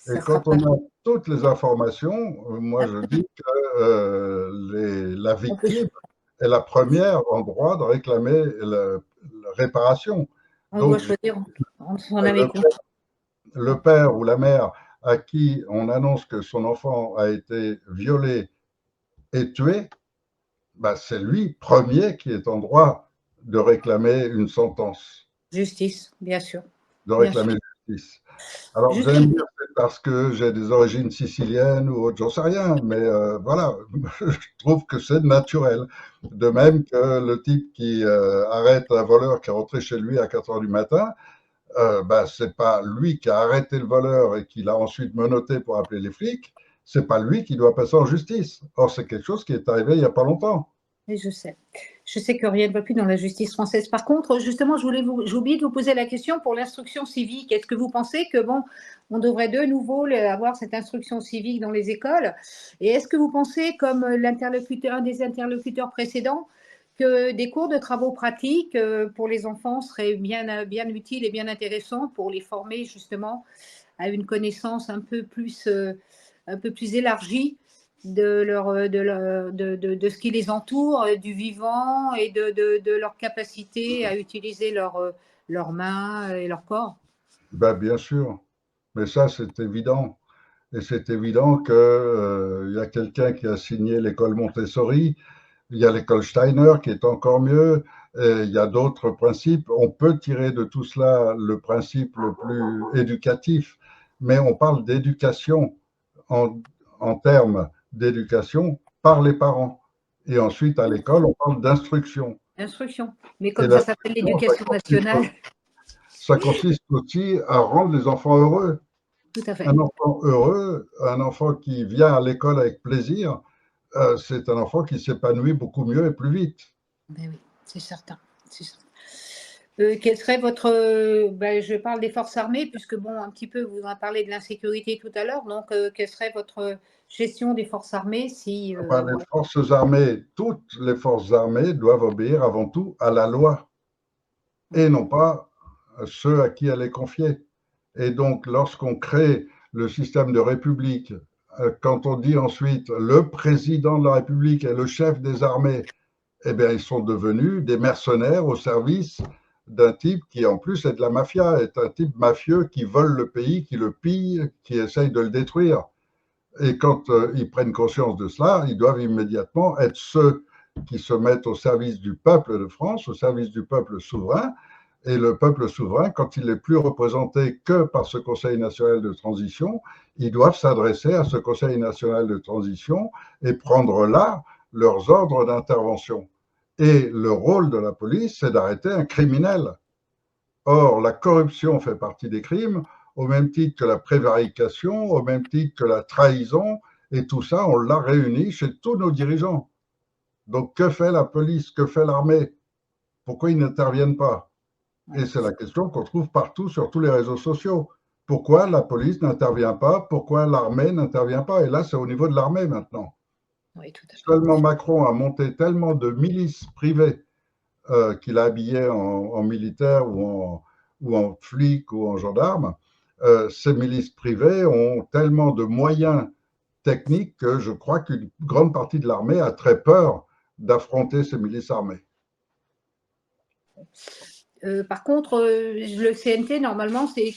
Et Ça sera quand pas on a toutes les informations, moi, je dis que la on peut, victime est la première en droit de réclamer la réparation. on doit Donc, choisir entre son âme et le conscience. le père ou la mère à qui on annonce que son enfant a été violé et tué, bah, c'est lui premier qui est en droit de réclamer une sentence, Justice, bien sûr, de bien sûr. réclamer justice. Alors vous allez me Justice. dire c'est parce que j'ai des origines siciliennes ou autre, j'en sais rien, mais voilà, je trouve que c'est naturel. De même que le type qui arrête un voleur qui est rentré chez lui à 4 heures du matin, ben, c'est pas lui qui a arrêté le voleur et qui l'a ensuite menotté pour appeler les flics, c'est pas lui qui doit passer en justice. Or, c'est quelque chose qui est arrivé il n'y a pas longtemps. Oui, je sais. Je sais que rien ne va plus dans la justice française. Par contre, justement, j'ai oublié de vous poser la question pour l'instruction civique. Est-ce que vous pensez que, bon, on devrait de nouveau avoir cette instruction civique dans les écoles? Et est-ce que vous pensez, comme un des interlocuteurs précédents, que des cours de travaux pratiques pour les enfants seraient bien utiles et bien intéressants pour les former justement à une connaissance un peu plus élargie de ce qui les entoure, du vivant et de leur capacité à utiliser leurs mains et leur corps? Ben, bien sûr, mais ça c'est évident. Et c'est évident qu'il y a quelqu'un qui a signé l'école Montessori, il y a l'école Steiner qui est encore mieux, et il y a d'autres principes. On peut tirer de tout cela le principe le plus éducatif, mais on parle d'éducation en, en termes d'éducation par les parents. Et ensuite, à l'école, on parle d'instruction. Instruction. Mais Et comme ça s'appelle l'instruction, l'éducation nationale, ça consiste aussi à rendre les enfants heureux. tout à fait. Un enfant heureux, un enfant qui vient à l'école avec plaisir, c'est un enfant qui s'épanouit beaucoup mieux et plus vite. Ben oui, c'est certain. C'est certain. Quel serait votre, ben, je parle des forces armées, puisque bon, un petit peu, vous en parlé de l'insécurité tout à l'heure, donc quelle serait votre gestion des forces armées si, Enfin, les voilà. forces armées, toutes les forces armées doivent obéir avant tout à la loi et non pas à ceux à qui elle est confiée. Et donc, lorsqu'on crée le système de république, quand on dit ensuite le président de la République est le chef des armées, eh bien, ils sont devenus des mercenaires au service d'un type qui, en plus, est de la mafia, est un type mafieux qui vole le pays, qui le pille, qui essaye de le détruire. Et quand ils prennent conscience de cela, ils doivent immédiatement être ceux qui se mettent au service du peuple de France, au service du peuple souverain. Et le peuple souverain, quand il n'est plus représenté que par ce Conseil national de transition, ils doivent s'adresser à ce Conseil national de transition et prendre là leurs ordres d'intervention. Et le rôle de la police, c'est d'arrêter un criminel. Or, la corruption fait partie des crimes, au même titre que la prévarication, au même titre que la trahison, et tout ça, on l'a réuni chez tous nos dirigeants. Donc, que fait la police? Que fait l'armée? Pourquoi ils n'interviennent pas? Et c'est la question qu'on trouve partout sur tous les réseaux sociaux. Pourquoi la police n'intervient pas? Pourquoi l'armée n'intervient pas? Et là, c'est au niveau de l'armée maintenant. Oui, tout à fait. Seulement Macron a monté tellement de milices privées qu'il a habillé en militaire ou en flic ou en gendarme, ces milices privées ont tellement de moyens techniques que je crois qu'une grande partie de l'armée a très peur d'affronter ces milices armées. Par contre, le CNT, normalement, si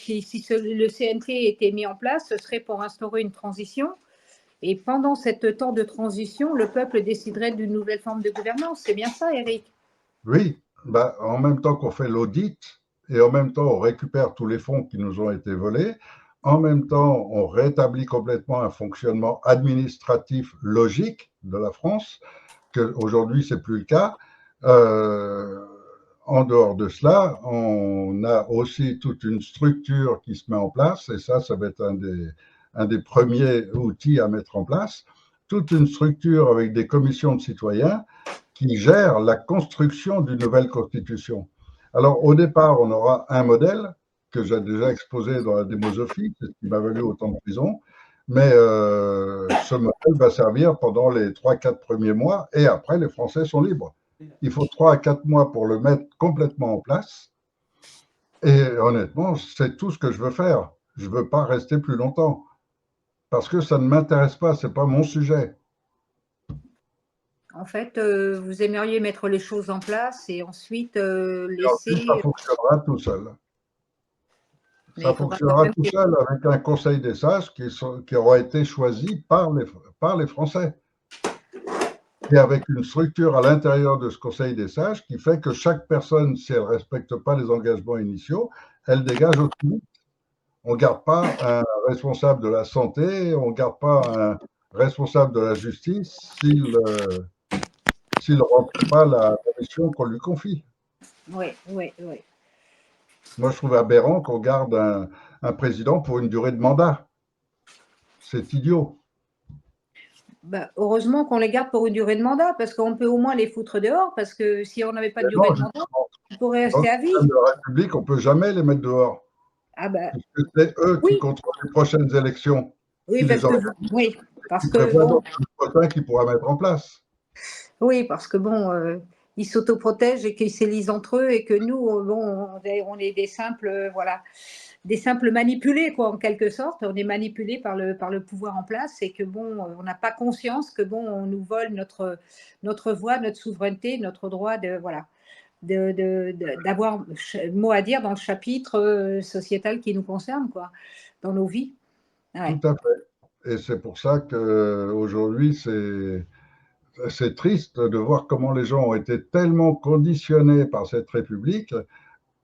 le CNT était mis en place, ce serait pour instaurer une transition. Et pendant ce temps de transition, le peuple déciderait d'une nouvelle forme de gouvernance. C'est bien ça, Eric? Oui, bah, en même temps qu'on fait l'audit et en même temps on récupère tous les fonds qui nous ont été volés, en même temps on rétablit complètement un fonctionnement administratif logique de la France, qu'aujourd'hui c'est plus le cas. Euh, En dehors de cela, on a aussi toute une structure qui se met en place, et ça va être un des premiers outils à mettre en place, toute une structure avec des commissions de citoyens qui gèrent la construction d'une nouvelle constitution. Alors, au départ, on aura un modèle que j'ai déjà exposé dans la démosophie, c'est ce qui m'a valu autant de prison, mais ce modèle va servir pendant les 3-4 premiers mois, et après, les Français sont libres. Il faut 3 à 4 mois pour le mettre complètement en place. Et honnêtement, c'est tout ce que je veux faire. Je ne veux pas rester plus longtemps parce que ça ne m'intéresse pas, ce n'est pas mon sujet. En fait, vous aimeriez mettre les choses en place et ensuite Et ensuite, ça laisser. fonctionnera tout seul. Mais Ça il faudra quand fonctionnera même tout seul avec un conseil des sages qui aura été choisi par les Français. Et avec une structure à l'intérieur de ce conseil des sages qui fait que chaque personne, si elle ne respecte pas les engagements initiaux, elle dégage aussi. On ne garde pas un responsable de la santé, on ne garde pas un responsable de la justice s'il ne remplit pas la mission qu'on lui confie. Oui, oui, oui. Moi, je trouve aberrant qu'on garde un président pour une durée de mandat. C'est idiot. Bah, heureusement qu'on les garde pour une durée de mandat, parce qu'on peut au moins les foutre dehors, parce que si on n'avait pas de Mais durée non, de mandat, justement, ils pourraient dans le rester à vie. système de la République, on ne peut jamais les mettre dehors, Ah bah puisque c'est eux qui oui, contrôlent les prochaines élections, oui, qui les oui, parce qui que prévoient bon, donc le scrutin qu'ils pourra mettre en place. oui, parce que bon, ils s'autoprotègent et qu'ils s'élisent entre eux et que nous, bon, on est des simples, voilà, des simples manipulés, quoi, en quelque sorte. On est manipulés par le pouvoir en place et que bon, on n'a pas conscience que bon, on nous vole notre voix, notre souveraineté, notre droit de, voilà, d'avoir mot à dire dans le chapitre sociétal qui nous concerne, quoi, dans nos vies. Tout Ouais. à fait. Et c'est pour ça qu'aujourd'hui, c'est triste de voir comment les gens ont été tellement conditionnés par cette République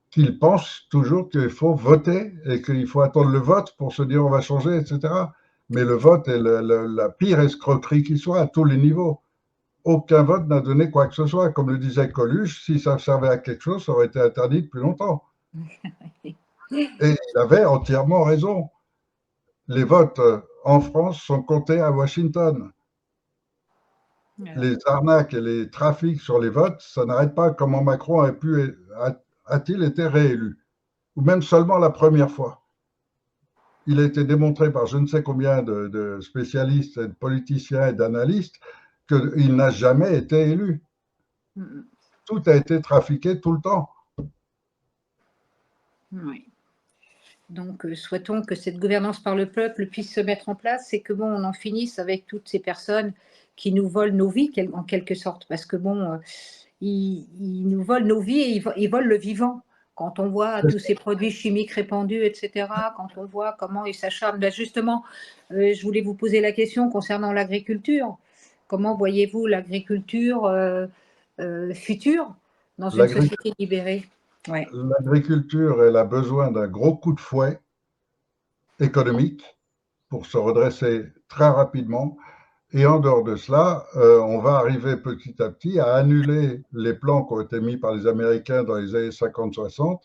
qu'ils pensent toujours qu'il faut voter et qu'il faut attendre le vote pour se dire on va changer, etc. Mais le vote est la pire escroquerie qui soit à tous les niveaux. Aucun vote n'a donné quoi que ce soit. Comme le disait Coluche, si ça servait à quelque chose, ça aurait été interdit depuis longtemps. Et il avait entièrement raison. Les votes en France sont comptés à Washington. Ouais. Les arnaques et les trafics sur les votes, ça n'arrête pas. Comment Macron a-t-il été réélu? Ou même seulement la première fois. Il a été démontré par je ne sais combien de spécialistes, de politiciens et d'analystes qu'il n'a jamais été élu. Mm, Tout a été trafiqué tout le temps. oui. Donc, souhaitons que cette gouvernance par le peuple puisse se mettre en place et que bon, on en finisse avec toutes ces personnes qui nous volent nos vies, en quelque sorte, parce que bon, ils nous volent nos vies et ils volent le vivant. Quand on voit tous ces produits chimiques répandus, etc., quand on voit comment ils s'acharnent, ben justement, je voulais vous poser la question concernant l'agriculture. Comment voyez-vous l'agriculture future dans une société libérée? Ouais. L'agriculture, elle a besoin d'un gros coup de fouet économique pour se redresser très rapidement. Et en dehors de cela, on va arriver petit à petit à annuler les plans qui ont été mis par les Américains dans les années 50-60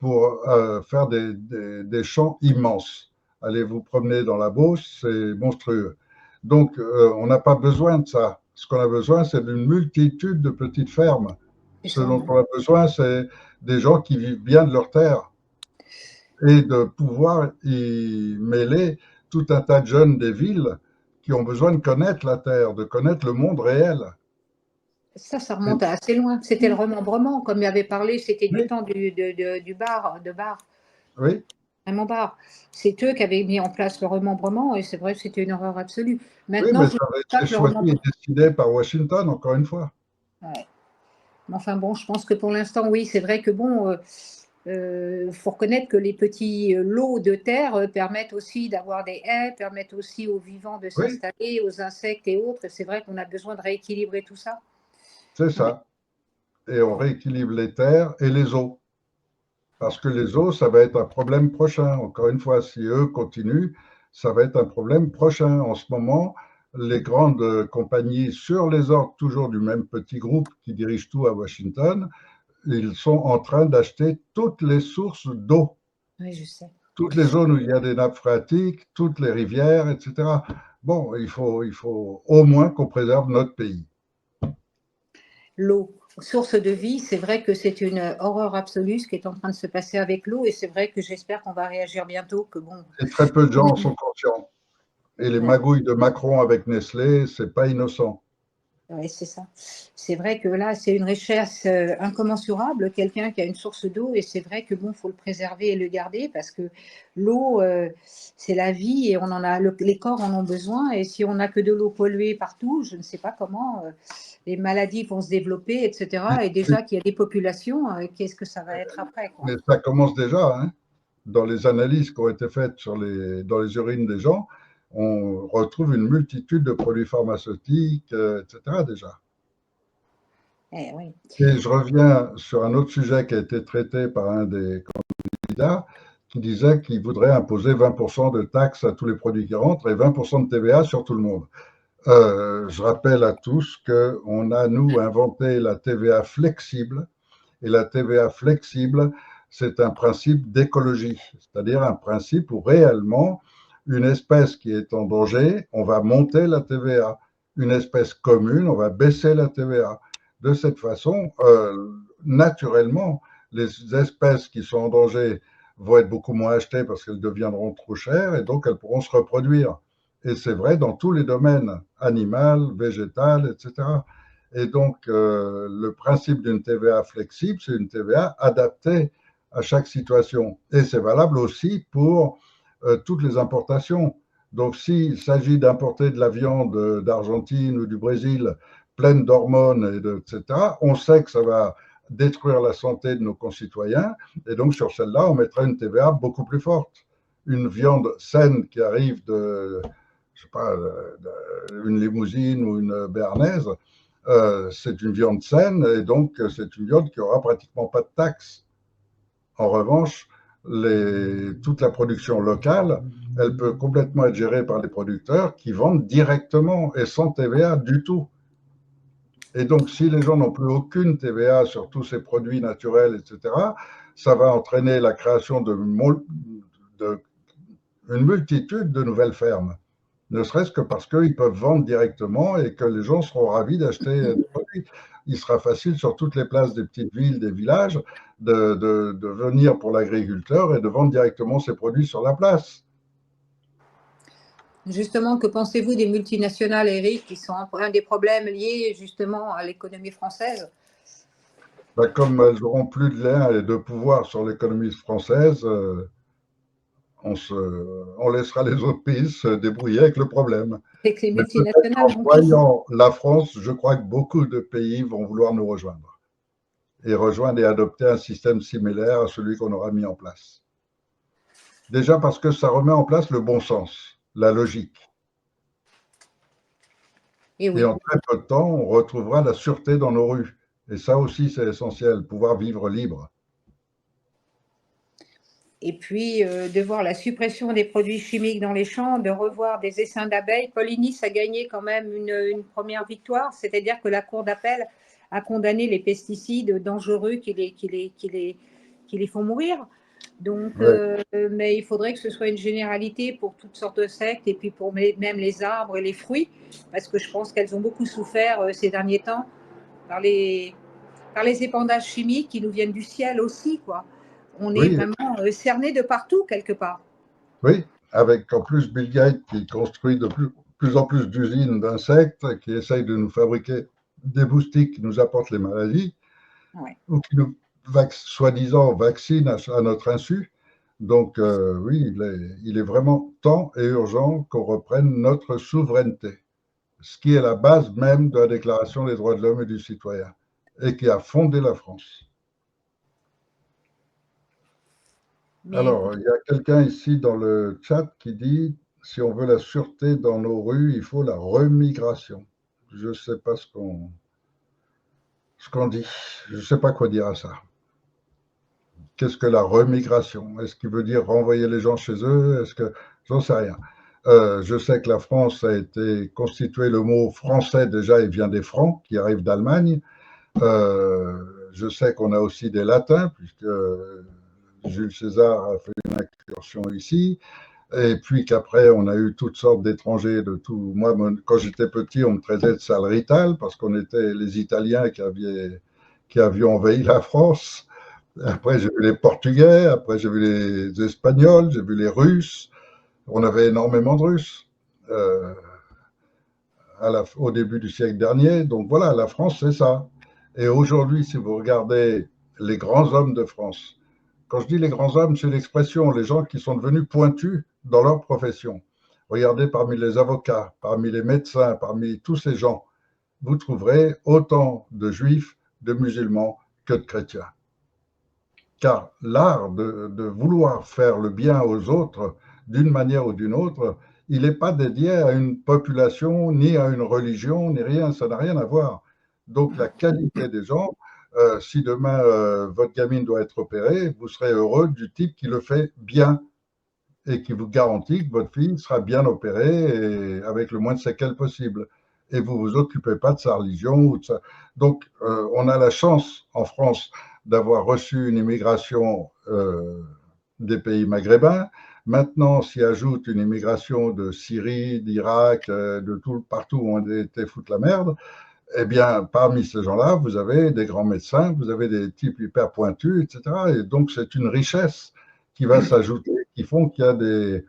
pour faire des champs immenses. Allez vous promener dans la Beauce, c'est monstrueux. Donc, on n'a pas besoin de ça. Ce qu'on a besoin, c'est d'une multitude de petites fermes. C'est Ce ça, dont on a besoin, c'est des gens qui vivent bien de leur terre et de pouvoir y mêler tout un tas de jeunes des villes qui ont besoin de connaître la terre, de connaître le monde réel. ça remonte à assez loin. C'était le remembrement, comme il avait parlé, c'était du Oui, temps du bar, de bar, oui, vraiment bar. C'est eux qui avaient mis en place le remembrement et c'est vrai que c'était une horreur absolue. oui, Maintenant, mais je ne ça avait dis pas été que le choisi et remembrement. décidé par Washington, encore une fois. Ouais. Mais enfin bon, je pense que pour l'instant, oui, c'est vrai que bon, faut reconnaître que les petits lots de terre permettent aussi d'avoir des haies, permettent aussi aux vivants de Oui, s'installer, aux insectes et autres. Et c'est vrai qu'on a besoin de rééquilibrer tout ça. c'est Ouais. ça. Et on rééquilibre les terres et les eaux. Parce que les eaux, ça va être un problème prochain. Encore une fois, si eux continuent, ça va être un problème prochain. En ce moment, les grandes compagnies, sur les ordres toujours du même petit groupe qui dirige tout à Washington, ils sont en train d'acheter toutes les sources d'eau, Oui, je sais. toutes les zones où il y a des nappes phréatiques, toutes les rivières, etc. Bon, il faut au moins qu'on préserve notre pays. L'eau, source de vie, c'est vrai que c'est une horreur absolue ce qui est en train de se passer avec l'eau et c'est vrai que j'espère qu'on va réagir bientôt, que bon. Et très peu de gens en sont conscients. Et les Ouais. magouilles de Macron avec Nestlé, c'est pas innocent. Oui, c'est ça. C'est vrai que là, c'est une richesse incommensurable, quelqu'un qui a une source d'eau, et c'est vrai que bon, faut le préserver et le garder parce que l'eau, c'est la vie et on en a, les corps en ont besoin. Et si on n'a que de l'eau polluée partout, je ne sais pas comment les maladies vont se développer, etc. Et déjà qu'il y a des populations, qu'est-ce que ça va être après, quoi. Mais ça commence déjà, hein. Dans les analyses qui ont été faites dans les urines des gens, on retrouve une multitude de produits pharmaceutiques, etc. déjà. Eh oui. Et je reviens sur un autre sujet qui a été traité par un des candidats qui disait qu'il voudrait imposer 20% de taxes à tous les produits qui rentrent et 20% de TVA sur tout le monde. Je rappelle à tous qu'on a, nous, inventé la TVA flexible. Et la TVA flexible, c'est un principe d'écologie, c'est-à-dire un principe où réellement, une espèce qui est en danger, on va monter la TVA. une espèce commune, on va baisser la TVA. De cette façon, naturellement, les espèces qui sont en danger vont être beaucoup moins achetées parce qu'elles deviendront trop chères et donc elles pourront se reproduire. Et c'est vrai dans tous les domaines, animal, végétal, etc. Et donc, le principe d'une TVA flexible, c'est une TVA adaptée à chaque situation. Et c'est valable aussi pour toutes les importations. Donc, s'il s'agit d'importer de la viande d'Argentine ou du Brésil pleine d'hormones, etc., on sait que ça va détruire la santé de nos concitoyens. Et donc, sur celle-là, on mettrait une TVA beaucoup plus forte. Une viande saine qui arrive de, je sais pas, une limousine ou une béarnaise, c'est une viande saine et donc c'est une viande qui aura pratiquement pas de taxes. En revanche, toute la production locale, elle peut complètement être gérée par les producteurs qui vendent directement et sans TVA du tout. Et donc, si les gens n'ont plus aucune TVA sur tous ces produits naturels, etc., ça va entraîner la création de une multitude de nouvelles fermes, ne serait-ce que parce qu'ils peuvent vendre directement et que les gens seront ravis d'acheter des produits. Il sera facile sur toutes les places des petites villes, des villages, de venir pour l'agriculteur et de vendre directement ses produits sur la place. Justement, que pensez-vous des multinationales, Eric, qui sont un des problèmes liés justement à l'économie française? Ben, comme elles n'auront plus de lien et de pouvoir sur l'économie française, on laissera les autres pays se débrouiller avec le problème. C'est que les Mais peut-être multinationales qu'en vont quitter. voyant la France, je crois que beaucoup de pays vont vouloir nous rejoindre et adopter un système similaire à celui qu'on aura mis en place. Déjà parce que ça remet en place le bon sens, la logique. Et Et oui. en très peu de temps, on retrouvera la sûreté dans nos rues. Et ça aussi, c'est essentiel, pouvoir vivre libre. Et puis, de voir la suppression des produits chimiques dans les champs, de revoir des essaims d'abeilles. Polynice a gagné quand même une première victoire, c'est-à-dire que la Cour d'appel a condamné les pesticides dangereux qui les font mourir. Donc, Ouais. mais il faudrait que ce soit une généralité pour toutes sortes de sectes et puis pour même les arbres et les fruits, parce que je pense qu'elles ont beaucoup souffert ces derniers temps par les épandages chimiques qui nous viennent du ciel aussi, quoi. On est Oui, vraiment cerné de partout, quelque part. oui, avec en plus Bill Gates qui construit de plus en plus d'usines d'insectes, qui essayent de nous fabriquer des moustiques qui nous apportent les maladies, Ouais. ou qui nous, soi-disant, vaccinent à notre insu. Donc, oui, il est vraiment temps et urgent qu'on reprenne notre souveraineté, ce qui est la base même de la Déclaration des droits de l'homme et du citoyen, et qui a fondé la France. Mais Alors, il y a quelqu'un ici dans le chat qui dit, si on veut la sûreté dans nos rues, il faut la remigration. Je ne sais pas ce qu'on dit. Je ne sais pas quoi dire à ça. Qu'est-ce que la remigration? Est-ce qu'il veut dire renvoyer les gens chez eux? Est-ce que j'en sais rien. Je sais que la France a été constituée, le mot français déjà, il vient des francs qui arrivent d'Allemagne. Je sais qu'on a aussi des latins, puisque Jules César a fait une incursion ici. Et puis qu'après, on a eu toutes sortes d'étrangers de tout. Moi, quand j'étais petit, on me traitait de sale rital parce qu'on était les Italiens qui avions envahi la France. Après, j'ai vu les Portugais, après, j'ai vu les Espagnols, j'ai vu les Russes. On avait énormément de Russes au début du siècle dernier. Donc voilà, la France, c'est ça. Et aujourd'hui, si vous regardez les grands hommes de France, quand je dis les grands hommes, c'est l'expression, les gens qui sont devenus pointus dans leur profession. Regardez parmi les avocats, parmi les médecins, parmi tous ces gens, vous trouverez autant de juifs, de musulmans que de chrétiens. Car l'art de vouloir faire le bien aux autres, d'une manière ou d'une autre, il n'est pas dédié à une population, ni à une religion, ni rien, ça n'a rien à voir. Donc la qualité des gens, si demain votre gamine doit être opérée, vous serez heureux du type qui le fait bien et qui vous garantit que votre fille sera bien opérée et avec le moins de séquelles possible. Et vous ne vous occupez pas de sa religion ou de ça. Donc, on a la chance en France d'avoir reçu une immigration des pays maghrébins, Maintenant, s'y ajoute une immigration de Syrie, d'Irak, de partout où on était foutre la merde, eh bien, parmi ces gens-là, vous avez des grands médecins, vous avez des types hyper pointus, etc. Et donc, c'est une richesse qui va s'ajouter, qui font qu'il y a des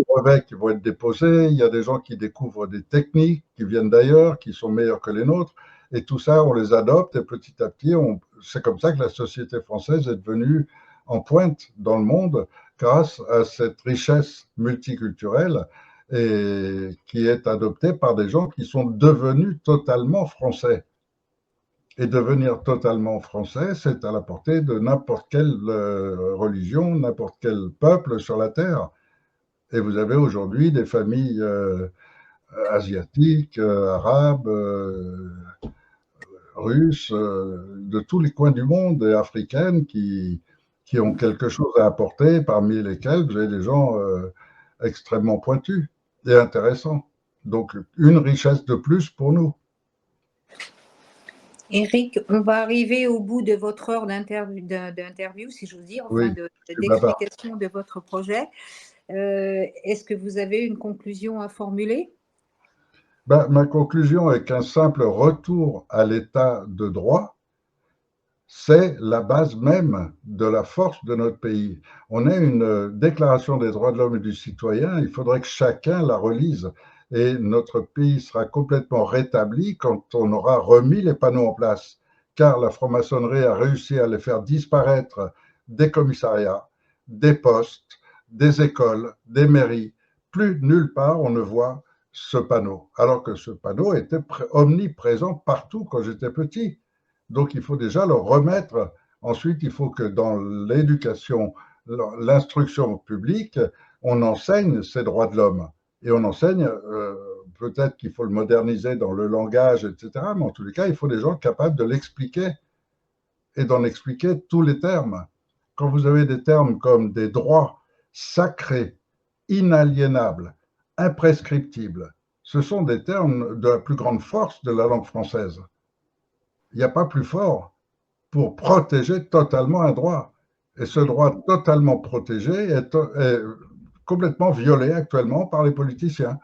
brevets qui vont être déposés, il y a des gens qui découvrent des techniques qui viennent d'ailleurs, qui sont meilleures que les nôtres, et tout ça, on les adopte, et petit à petit, c'est comme ça que la société française est devenue en pointe dans le monde grâce à cette richesse multiculturelle et qui est adoptée par des gens qui sont devenus totalement français. Et devenir totalement français, c'est à la portée de n'importe quelle religion, n'importe quel peuple sur la Terre. Et vous avez aujourd'hui des familles asiatiques, arabes, russes, de tous les coins du monde et africaines qui ont quelque chose à apporter, parmi lesquels vous avez des gens extrêmement pointus et intéressants. Donc, une richesse de plus pour nous. Éric, on va arriver au bout de votre heure d'interview, si j'ose dire, enfin d'explication de votre projet. Est-ce que vous avez une conclusion à formuler? Ma conclusion est qu'un simple retour à l'état de droit, c'est la base même de la force de notre pays. On a une déclaration des droits de l'homme et du citoyen, il faudrait que chacun la relise. Et notre pays sera complètement rétabli quand on aura remis les panneaux en place. Car la franc-maçonnerie a réussi à les faire disparaître des commissariats, des postes, des écoles, des mairies. Plus nulle part on ne voit ce panneau. Alors que ce panneau était omniprésent partout quand j'étais petit. Donc, il faut déjà le remettre. Ensuite, il faut que dans l'éducation, l'instruction publique, on enseigne ces droits de l'homme. Et on enseigne, peut-être qu'il faut le moderniser dans le langage, etc. Mais en tous les cas, il faut des gens capables de l'expliquer et d'en expliquer tous les termes. Quand vous avez des termes comme des droits sacrés, inaliénables, imprescriptibles, ce sont des termes de la plus grande force de la langue française. Il n'y a pas plus fort pour protéger totalement un droit. Et ce droit totalement protégé est complètement violé actuellement par les politiciens.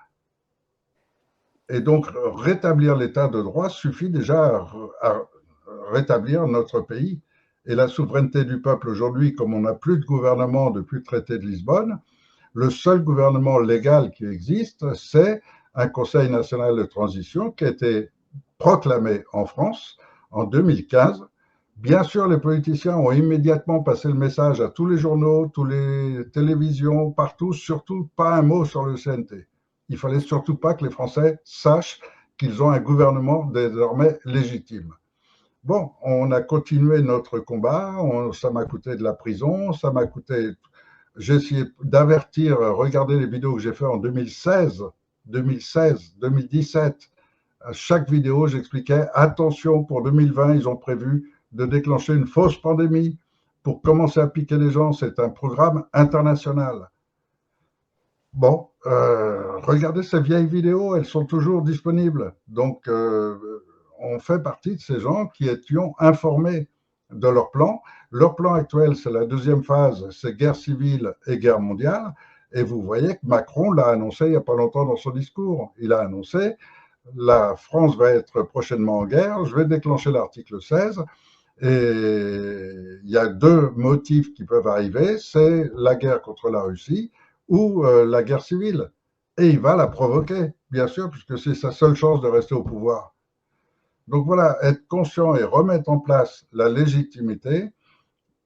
Et donc, rétablir l'état de droit suffit déjà à rétablir notre pays. Et la souveraineté du peuple aujourd'hui, comme on n'a plus de gouvernement depuis le traité de Lisbonne, le seul gouvernement légal qui existe, c'est un Conseil national de transition qui a été proclamé en France en 2015. Bien sûr, les politiciens ont immédiatement passé le message à tous les journaux, toutes les télévisions, partout, surtout pas un mot sur le CNT. Il fallait surtout pas que les Français sachent qu'ils ont un gouvernement désormais légitime. Bon, on a continué notre combat, ça m'a coûté de la prison, ça m'a coûté... J'ai essayé d'avertir, regardez les vidéos que j'ai faites en 2016, 2017. À chaque vidéo, j'expliquais, attention, pour 2020, ils ont prévu de déclencher une fausse pandémie pour commencer à piquer les gens. C'est un programme international. Bon, regardez ces vieilles vidéos, elles sont toujours disponibles. Donc, on fait partie de ces gens qui étions informés de leur plan. Leur plan actuel, c'est la deuxième phase, c'est guerre civile et guerre mondiale. Et vous voyez que Macron l'a annoncé il n'y a pas longtemps dans son discours. Il a annoncé la France va être prochainement en guerre, je vais déclencher l'article 16 et il y a deux motifs qui peuvent arriver, c'est la guerre contre la Russie ou la guerre civile. Et il va la provoquer, bien sûr, puisque c'est sa seule chance de rester au pouvoir. Donc voilà, être conscient et remettre en place la légitimité,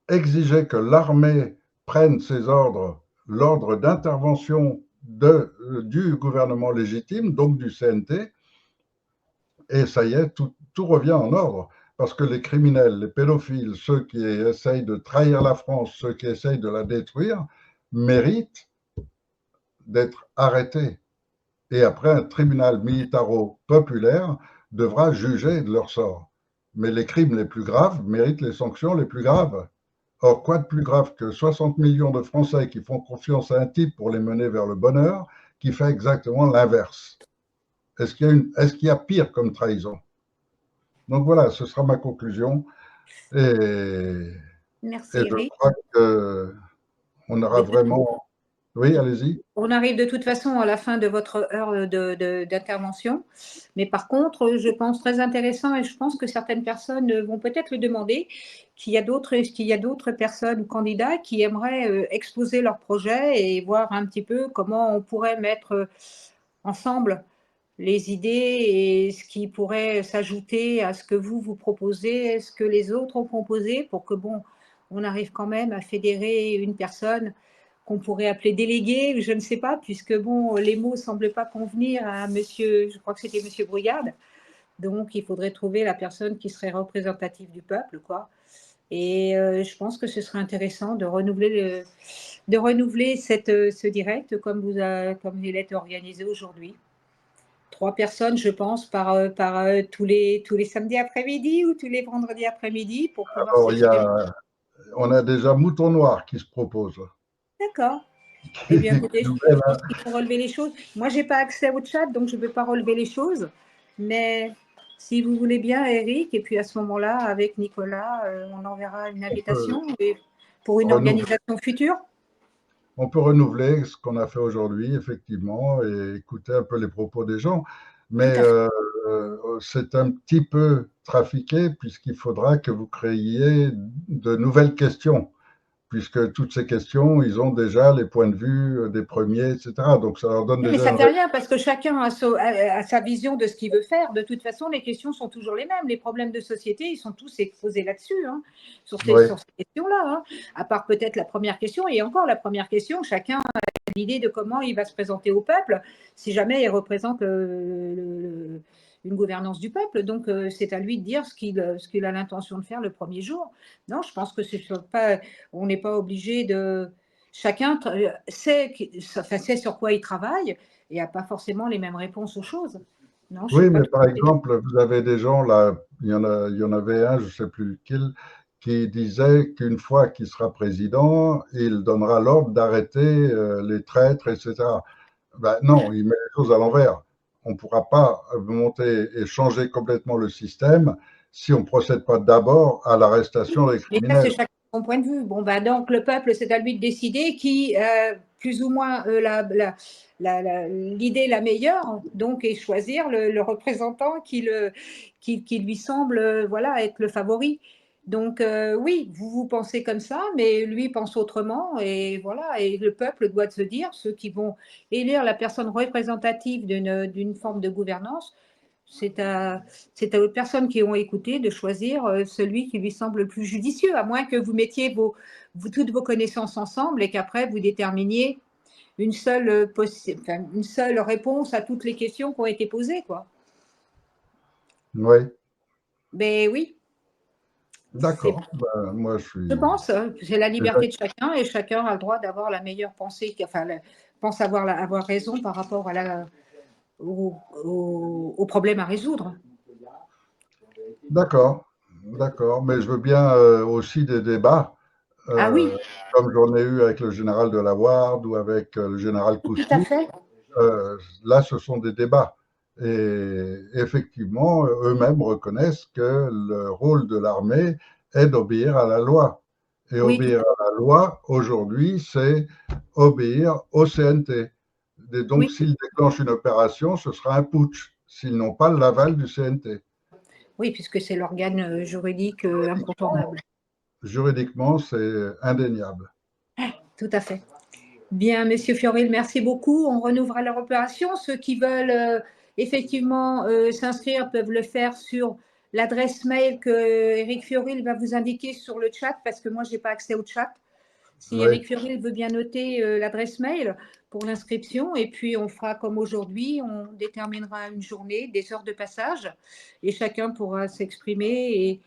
exiger que l'armée prenne ses ordres, l'ordre d'intervention du gouvernement légitime, donc du CNT, et ça y est, tout revient en ordre. Parce que les criminels, les pédophiles, ceux qui essayent de trahir la France, ceux qui essayent de la détruire, méritent d'être arrêtés. Et après, un tribunal militaro-populaire devra juger de leur sort. Mais les crimes les plus graves méritent les sanctions les plus graves. Or, quoi de plus grave que 60 millions de Français qui font confiance à un type pour les mener vers le bonheur, qui fait exactement l'inverse? Est-ce qu'il y a pire comme trahison? Donc voilà, ce sera ma conclusion. Et Merci, je Éric. crois on aura De toute vraiment… Oui, allez-y. On arrive de toute façon à la fin de votre heure d'intervention, mais par contre, je pense très intéressant et je pense que certaines personnes vont peut-être le demander, qu'il y a d'autres personnes ou candidats qui aimeraient exposer leur projet et voir un petit peu comment on pourrait mettre ensemble les idées et ce qui pourrait s'ajouter à ce que vous proposez, ce que les autres ont proposé pour que, bon, on arrive quand même à fédérer une personne qu'on pourrait appeler délégué, je ne sais pas, puisque bon, les mots ne semblent pas convenir à monsieur, je crois que c'était monsieur Brouillard, donc il faudrait trouver la personne qui serait représentative du peuple, quoi. Et je pense que ce serait intéressant de renouveler, ce direct comme il est organisé aujourd'hui. 3 personnes, je pense, par tous les samedis après-midi ou tous les vendredis après-midi pour pouvoir Alors, s'exprimer. on a déjà Mouton Noir qui se propose. D'accord. Eh Qui bien, est écoutez, je nouvelle, hein. pense qu'il faut relever les choses. Moi, je n'ai pas accès au chat, donc je ne peux pas relever les choses. Mais si vous voulez bien, Eric, et puis à ce moment-là, avec Nicolas, on enverra une On peut invitation pour une renouveler, organisation future. on peut renouveler ce qu'on a fait aujourd'hui, effectivement, et écouter un peu les propos des gens. Tout Mais à fait. c'est un petit peu trafiqué puisqu'il faudra que vous créiez de nouvelles questions, puisque toutes ces questions, ils ont déjà les points de vue des premiers, etc. Donc ça leur donne Oui, mais déjà ça une ne fait rien parce que chacun a sa vision de ce qu'il veut faire. De toute façon, les questions sont toujours les mêmes. Les problèmes de société, ils sont tous exposés là-dessus, hein, sur Oui, ces questions-là. Hein. À part peut-être la première question, et encore la première question, chacun a l'idée de comment il va se présenter au peuple si jamais il représente une gouvernance du peuple. Donc, c'est à lui de dire ce qu'il a l'intention de faire le premier jour. Non, je pense que on n'est pas obligé de… Chacun sait sur quoi il travaille et n'a pas forcément les mêmes réponses aux choses. Non, je ne oui, suis pas mais tout par à fait d'accord. exemple, vous avez des gens là, il y en avait un, je ne sais plus lequel, qui disait qu'une fois qu'il sera président, il donnera l'ordre d'arrêter les traîtres, etc. Ben non, il met les choses à l'envers. On ne pourra pas monter et changer complètement le système si on ne procède pas d'abord à l'arrestation des Mais ça, c'est criminels. chacun son point de vue. Bon, bah, donc, le peuple, c'est à lui de décider qui, plus ou moins, l'idée la meilleure, donc, et choisir le représentant qui lui semble voilà, être le favori. Donc, oui, vous pensez comme ça, mais lui pense autrement. Et voilà, et le peuple doit se dire, ceux qui vont élire la personne représentative d'une forme de gouvernance, c'est aux personnes qui ont écouté de choisir celui qui lui semble le plus judicieux, à moins que vous mettiez toutes vos connaissances ensemble et qu'après vous déterminiez une seule réponse à toutes les questions qui ont été posées, quoi. Oui, Mais oui, d'accord. Ben, moi, je je suis pense, c'est la déjà… liberté de chacun et chacun a le droit d'avoir la meilleure pensée, enfin, pense avoir raison par rapport au problème à résoudre. D'accord, d'accord. Mais je veux bien aussi des débats, Ah oui, euh, comme j'en ai eu avec le général de la Ward ou avec le général tout à Coustou. fait. Là, ce sont des débats. Et effectivement, eux-mêmes reconnaissent que le rôle de l'armée est d'obéir à la loi. Et Oui, tout obéir à à la loi, aujourd'hui, c'est obéir au CNT. Et donc, oui. s'ils déclenchent une opération, ce sera un putsch, s'ils n'ont pas l'aval du CNT. Oui, puisque c'est l'organe juridique Juridiquement, incontournable. juridiquement, c'est indéniable. Tout à fait. Bien, Monsieur Fioril, merci beaucoup. On renouvellera leur opération. Ceux qui veulent effectivement s'inscrire peuvent le faire sur l'adresse mail que Eric Fioril va vous indiquer sur le chat, parce que moi, je n'ai pas accès au chat. Si Oui, Eric Fioril veut bien noter l'adresse mail pour l'inscription, et puis on fera comme aujourd'hui, on déterminera une journée, des heures de passage, et chacun pourra s'exprimer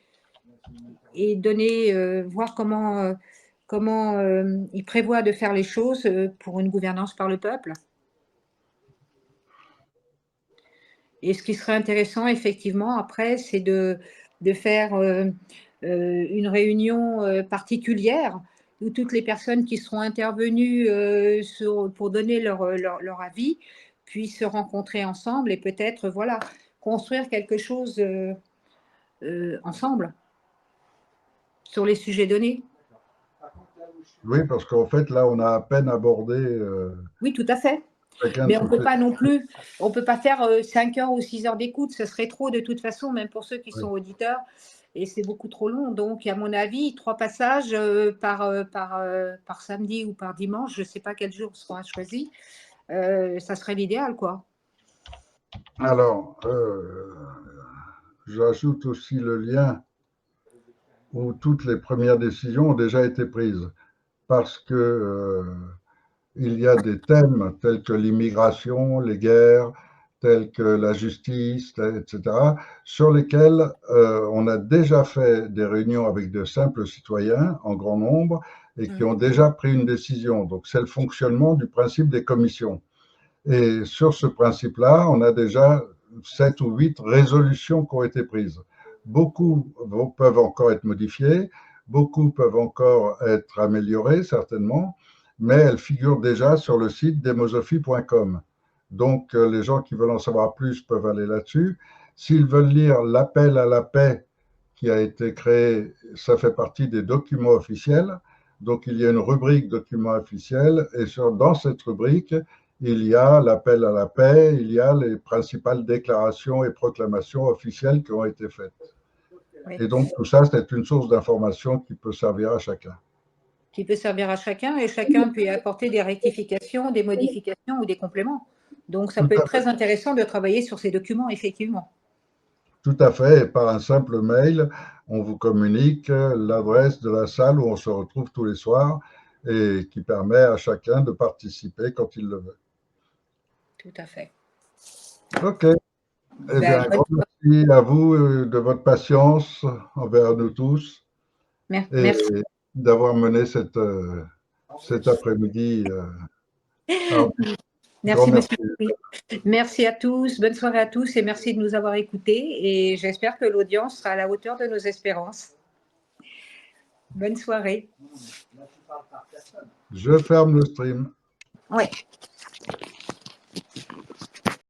et donner, voir comment il prévoit de faire les choses pour une gouvernance par le peuple. Et ce qui serait intéressant, effectivement, après, c'est de faire une réunion particulière où toutes les personnes qui seront intervenues pour donner leur avis puissent se rencontrer ensemble et peut-être voilà, construire quelque chose ensemble sur les sujets donnés. Oui, parce qu'en fait, là, on a à peine abordé Oui, tout à fait. chacun de Mais on ne toutes peut les... pas non plus, on peut pas faire 5 heures ou 6 heures d'écoute, ce serait trop de toute façon, même pour ceux qui Oui. sont auditeurs, et c'est beaucoup trop long. Donc, à mon avis, 3 passages par samedi ou par dimanche, je ne sais pas quel jour sera choisi, ça serait l'idéal, quoi. Alors, j'ajoute aussi le lien où toutes les premières décisions ont déjà été prises, parce que il y a des thèmes tels que l'immigration, les guerres, tels que la justice, etc., sur lesquels on a déjà fait des réunions avec de simples citoyens en grand nombre et qui ont déjà pris une décision. Donc, c'est le fonctionnement du principe des commissions. Et sur ce principe-là, on a déjà 7 ou 8 résolutions qui ont été prises. Beaucoup peuvent encore être modifiées, beaucoup peuvent encore être améliorées, certainement, mais elles figurent déjà sur le site demosophie.com. Donc, les gens qui veulent en savoir plus peuvent aller là-dessus. S'ils veulent lire l'appel à la paix qui a été créé, ça fait partie des documents officiels. Donc, il y a une rubrique documents officiels et dans cette rubrique, il y a l'appel à la paix, il y a les principales déclarations et proclamations officielles qui ont été faites. Oui. Et donc, tout ça, c'est une source d'information qui peut servir à chacun. Qui peut servir à chacun, et chacun peut y apporter des rectifications, des modifications ou des compléments. Donc, ça peut être très intéressant de travailler sur ces documents, effectivement. Tout à fait. Et par un simple mail, on vous communique l'adresse de la salle où on se retrouve tous les soirs et qui permet à chacun de participer quand il le veut. Tout à fait. OK. Eh bien, un grand merci à vous de votre patience envers nous tous et Merci. d'avoir mené cet après-midi. Merci, monsieur. Merci à tous, bonne soirée à tous et merci de nous avoir écoutés et j'espère que l'audience sera à la hauteur de nos espérances. Bonne soirée. Je ferme le stream. Oui.